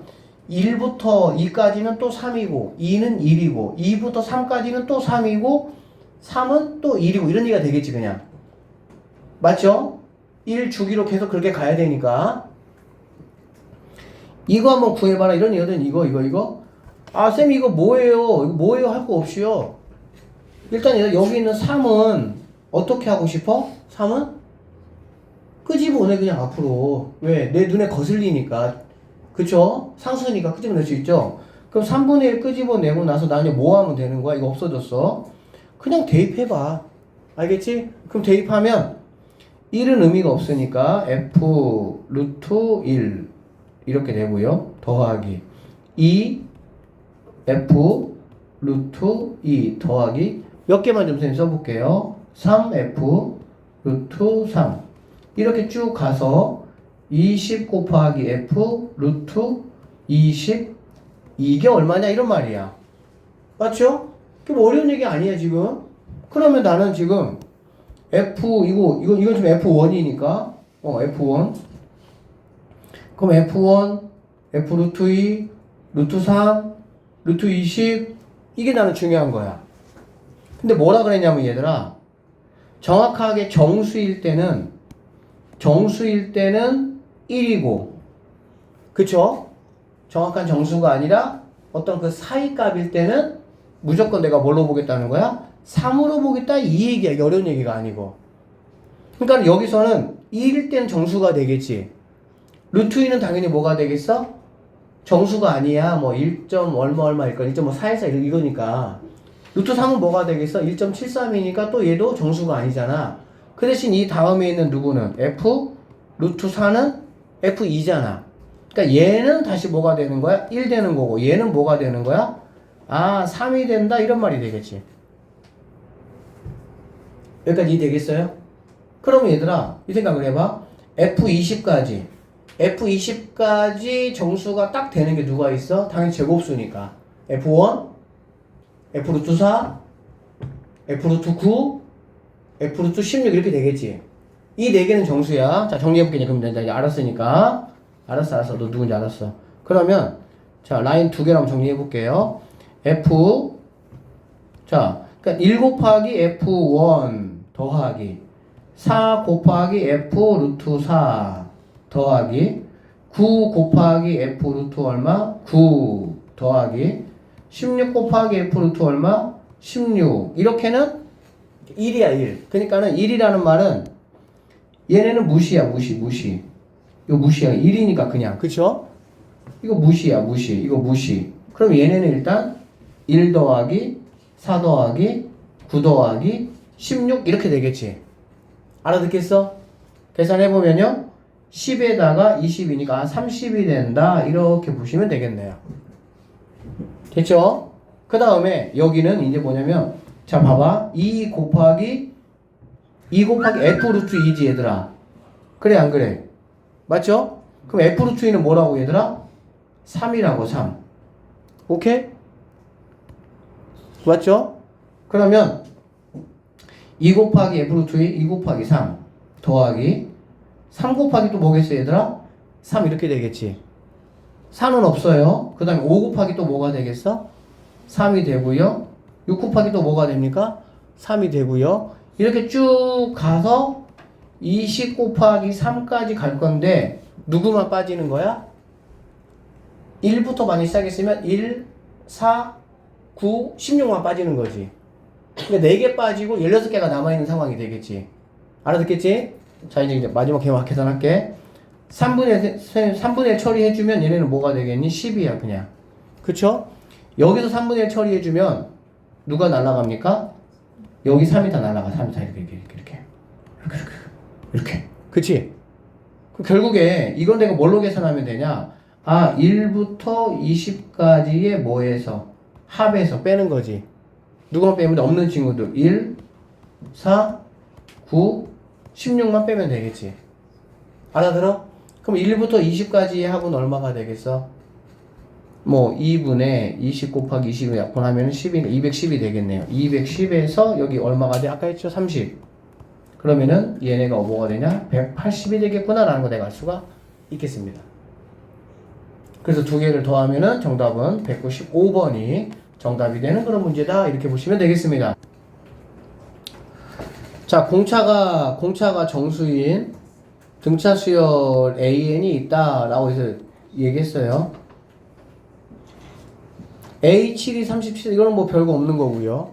1부터 2까지는 또 3이고 2는 1이고 2부터 3까지는 또 3이고 3은 또 1이고 이런 얘기가 되겠지 그냥. 맞죠? 1 주기로 계속 그렇게 가야 되니까. 이거 한번 구해봐라 이런 얘기든 이거 아 쌤 이거 뭐예요? 이거 뭐예요? 할 거 없이요. 일단 여기 있는 3은 어떻게 하고 싶어? 3은 끄집어내 그냥 앞으로. 왜? 내 눈에 거슬리니까. 그쵸? 상수니까 끄집어낼 수 있죠? 그럼 3분의 1 끄집어내고 나서 나중에 뭐 하면 되는 거야? 이거 없어졌어. 그냥 대입해봐. 알겠지? 그럼 대입하면 1은 의미가 없으니까 f 루트 1 이렇게 되고요. 더하기 2 f 루트 2 더하기 몇 개만 좀 선생님 써볼게요. 3f 루트 3 이렇게 쭉 가서 20 곱하기 f 루트 20 이게 얼마냐 이런 말이야. 맞죠? 그게 뭐 어려운 얘기 아니야 지금. 그러면 나는 지금 f 이건 지금 f1이니까 f1 그럼 f1 f 루트 2 루트 3 루트 20 이게 나는 중요한 거야. 근데 뭐라 그랬냐면 얘들아 정확하게 정수일 때는 1이고 그쵸? 정확한 정수가 아니라 어떤 그 사이 값일 때는 무조건 내가 뭘로 보겠다는 거야? 3으로 보겠다 이 얘기야. 이게 어려운 얘기가 아니고. 그러니까 여기서는 1일 때는 정수가 되겠지. 루트 2는 당연히 뭐가 되겠어? 정수가 아니야. 뭐 1. 얼마일 거 1.414 이거니까. 루트 3은 뭐가 되겠어? 1.73이니까 또 얘도 정수가 아니잖아. 그 대신 이 다음에 있는 누구는? F 루트 4는 F2잖아. 그러니까 얘는 다시 뭐가 되는 거야? 1 되는 거고 얘는 뭐가 되는 거야? 아 3이 된다 이런 말이 되겠지. 여기까지 되겠어요? 그러면 얘들아 이 생각을 해봐. F20까지 정수가 딱 되는 게 누가 있어? 당연히 제곱수니까 F1 F 루트 4 F 루트 9 F 루트 16 이렇게 되겠지. 이 4개는 정수야. 자 정리해볼게. 그럼 이제 알았으니까 알았어 너 누군지 알았어. 그러면 자 라인 2개로 한번 정리해볼게요. F 자 그러니까 1 곱하기 F1 더하기 4 곱하기 F 루트 4 더하기 9 곱하기 F 루트 얼마? 9 더하기 16 곱하기 F 루트 얼마? 16 이렇게는 1이야 1. 그러니까는 1이라는 말은 얘네는 무시야 무시 이거 무시야 1이니까 그냥 그쵸? 이거 무시야 이거 무시. 그럼 얘네는 일단 1 더하기 4 더하기 9 더하기 16 이렇게 되겠지. 알아듣겠어? 계산해보면요 10에다가 20이니까 30이 된다 이렇게 보시면 되겠네요. 됐죠? 그 다음에 여기는 이제 뭐냐면 자 봐봐 2 곱하기 F 루트 2지 얘들아. 그래 안 그래? 맞죠? 그럼 F√2는 뭐라고 얘들아? 3이라고 3. 오케이? 맞죠? 그러면 2 곱하기 F√2의 2 곱하기 3 더하기 3 곱하기 또 뭐겠어 얘들아? 3 이렇게 되겠지. 4는 없어요. 그 다음에 5 곱하기 또 뭐가 되겠어? 3이 되고요. 6 곱하기 또 뭐가 됩니까? 3이 되고요. 이렇게 쭉 가서 20 곱하기 3까지 갈 건데 누구만 빠지는 거야? 1부터 많이 시작했으면 1, 4, 9, 16만 빠지는 거지. 그러니까 4개 빠지고 16개가 남아있는 상황이 되겠지. 알아듣겠지? 자, 이제 마지막 개막 계산할게. 3분의 1 처리해주면 얘네는 뭐가 되겠니? 10이야, 그냥. 그쵸? 여기서 3분의 1 처리해주면 누가 날아갑니까? 여기 3이 다 날아가. 3이 다 이렇게. 그치? 결국에 이건 내가 뭘로 계산하면 되냐? 1부터 20까지의 뭐에서? 합에서 빼는 거지. 누구만 빼면 돼? 없는 친구들. 1, 4, 9, 16만 빼면 되겠지. 알아들어? 그럼 1부터 20까지의 합은 얼마가 되겠어? 뭐 2분의 20 곱하기 20을 약분하면 10이니까 210이 되겠네요. 210에서 여기 얼마가 돼? 아까 했죠? 30. 그러면은 얘네가 뭐가 되냐? 180이 되겠구나 라는 거 내가 알 수가 있겠습니다. 그래서 두 개를 더하면은 정답은 195번이 정답이 되는 그런 문제다. 이렇게 보시면 되겠습니다. 자, 공차가 정수인 등차 수열 AN이 있다라고 해서 얘기했어요. A7이 37, 이거는 뭐 별거 없는 거고요.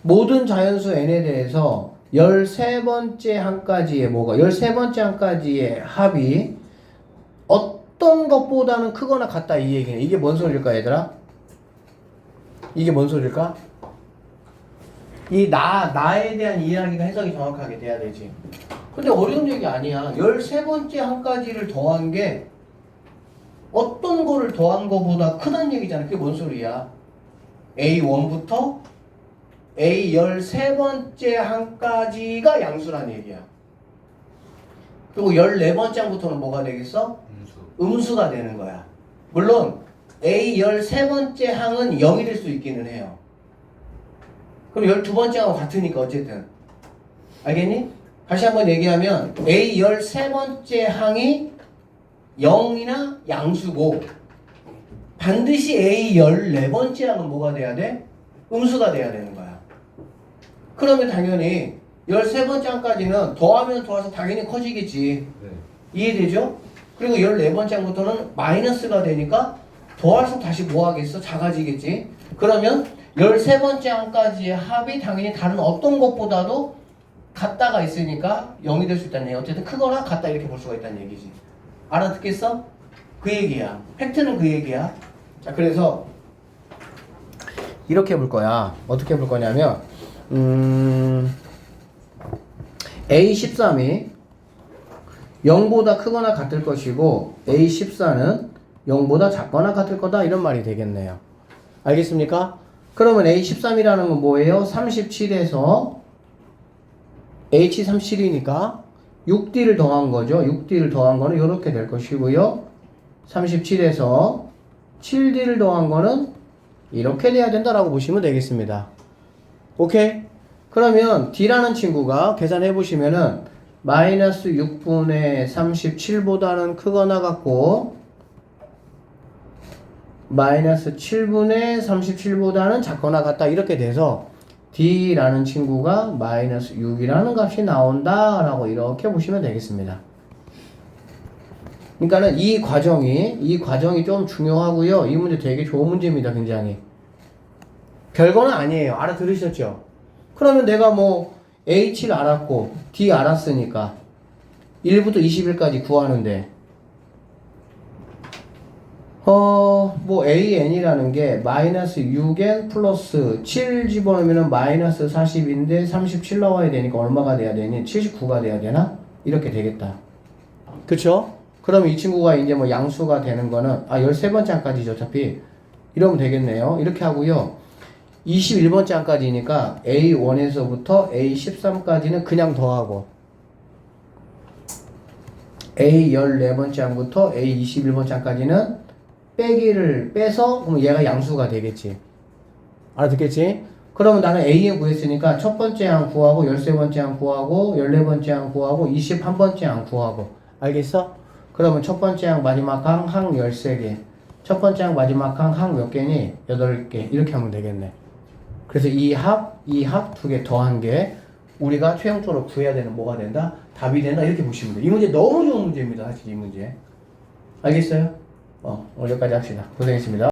모든 자연수 N에 대해서 13번째 한까지의 13번째 한까지의 합이 어떤 것보다는 크거나 같다 이 얘기네. 이게 뭔 소리일까 얘들아? 이게 뭔 소리일까? 이 나에 대한 이야기가 해석이 정확하게 돼야 되지. 근데 어려운 얘기 아니야. 13번째 한까지를 더한 게 어떤 거를 더한 거보다 크다는 얘기잖아. 그게 뭔 소리야? A1부터 A 13번째 한까지가 양수란 얘기야. 그리고 14번째 항부터는 뭐가 되겠어? 음수가 되는 거야. 물론 A 13번째 항은 0이 될 수 있기는 해요. 그럼 12번째 항하고 같으니까 어쨌든. 알겠니? 다시 한번 얘기하면 A 13번째 항이 0이나 양수고 반드시 A 14번째 항은 뭐가 돼야 돼? 음수가 돼야 되는 거야. 그러면 당연히 13번째 항까지는 더하면 더해서 당연히 커지겠지. 네. 이해되죠? 그리고 14번째 항부터는 마이너스가 되니까 더할수록 다시 뭐 하겠어? 작아지겠지. 그러면 13번째 항까지의 합이 당연히 다른 어떤 것보다도 같다가 있으니까 0이 될 수 있다는 얘기. 어쨌든 크거나 같다 이렇게 볼 수가 있다는 얘기지. 알아듣겠어? 그 얘기야. 팩트는 그 얘기야. 자, 그래서 이렇게 볼 거야. 어떻게 볼 거냐면 A13이 0보다 크거나 같을 것이고 A14는 0보다 작거나 같을 거다 이런 말이 되겠네요. 알겠습니까? 그러면 A13이라는 건 뭐예요? 37에서 H37이니까 6D를 더한 거죠. 6D를 더한 거는 이렇게 될 것이고요. 37에서 7D를 더한 거는 이렇게 돼야 된다라고 보시면 되겠습니다. 오케이? 그러면 D라는 친구가 계산해 보시면은 마이너스 6분의 37보다는 크거나 같고 마이너스 7분의 37보다는 작거나 같다 이렇게 돼서 D라는 친구가 마이너스 6이라는 값이 나온다 라고 이렇게 보시면 되겠습니다. 그러니까는 이 과정이 좀 중요하고요. 이 문제 되게 좋은 문제입니다. 굉장히 별거는 아니에요. 알아들으셨죠? 그러면 내가 뭐 H를 알았고 D 알았으니까 1부터 21까지 구하는데 뭐 AN이라는 게 마이너스 6N 플러스 7 집어넣으면 마이너스 40인데 37 나와야 되니까 얼마가 돼야 되니? 79가 돼야 되나? 이렇게 되겠다. 그쵸? 그럼 이 친구가 이제 뭐 양수가 되는 거는 13번째 항까지죠. 어차피 이러면 되겠네요. 이렇게 하고요. 21번째 항까지니까 A1에서부터 A13까지는 그냥 더하고 A 14번째 항부터 A 21번째 항까지는 빼기를 빼서 그럼 얘가 양수가 되겠지. 알아듣겠지? 그러면 나는 A에 구했으니까 첫 번째 항 구하고 13번째 항 구하고 14번째 항 구하고 21번째 항 구하고 알겠어? 그러면 첫 번째 항 마지막 항 13개 첫 번째 항 마지막 항 몇 개니? 8개 이렇게 하면 되겠네. 그래서 이 합 두 개 더한 게 우리가 최종적으로 구해야 되는 뭐가 된다? 답이 된다 이렇게 보시면 돼요. 이 문제 너무 좋은 문제입니다. 사실 이 문제 알겠어요? 오늘 여기까지 합시다. 고생했습니다.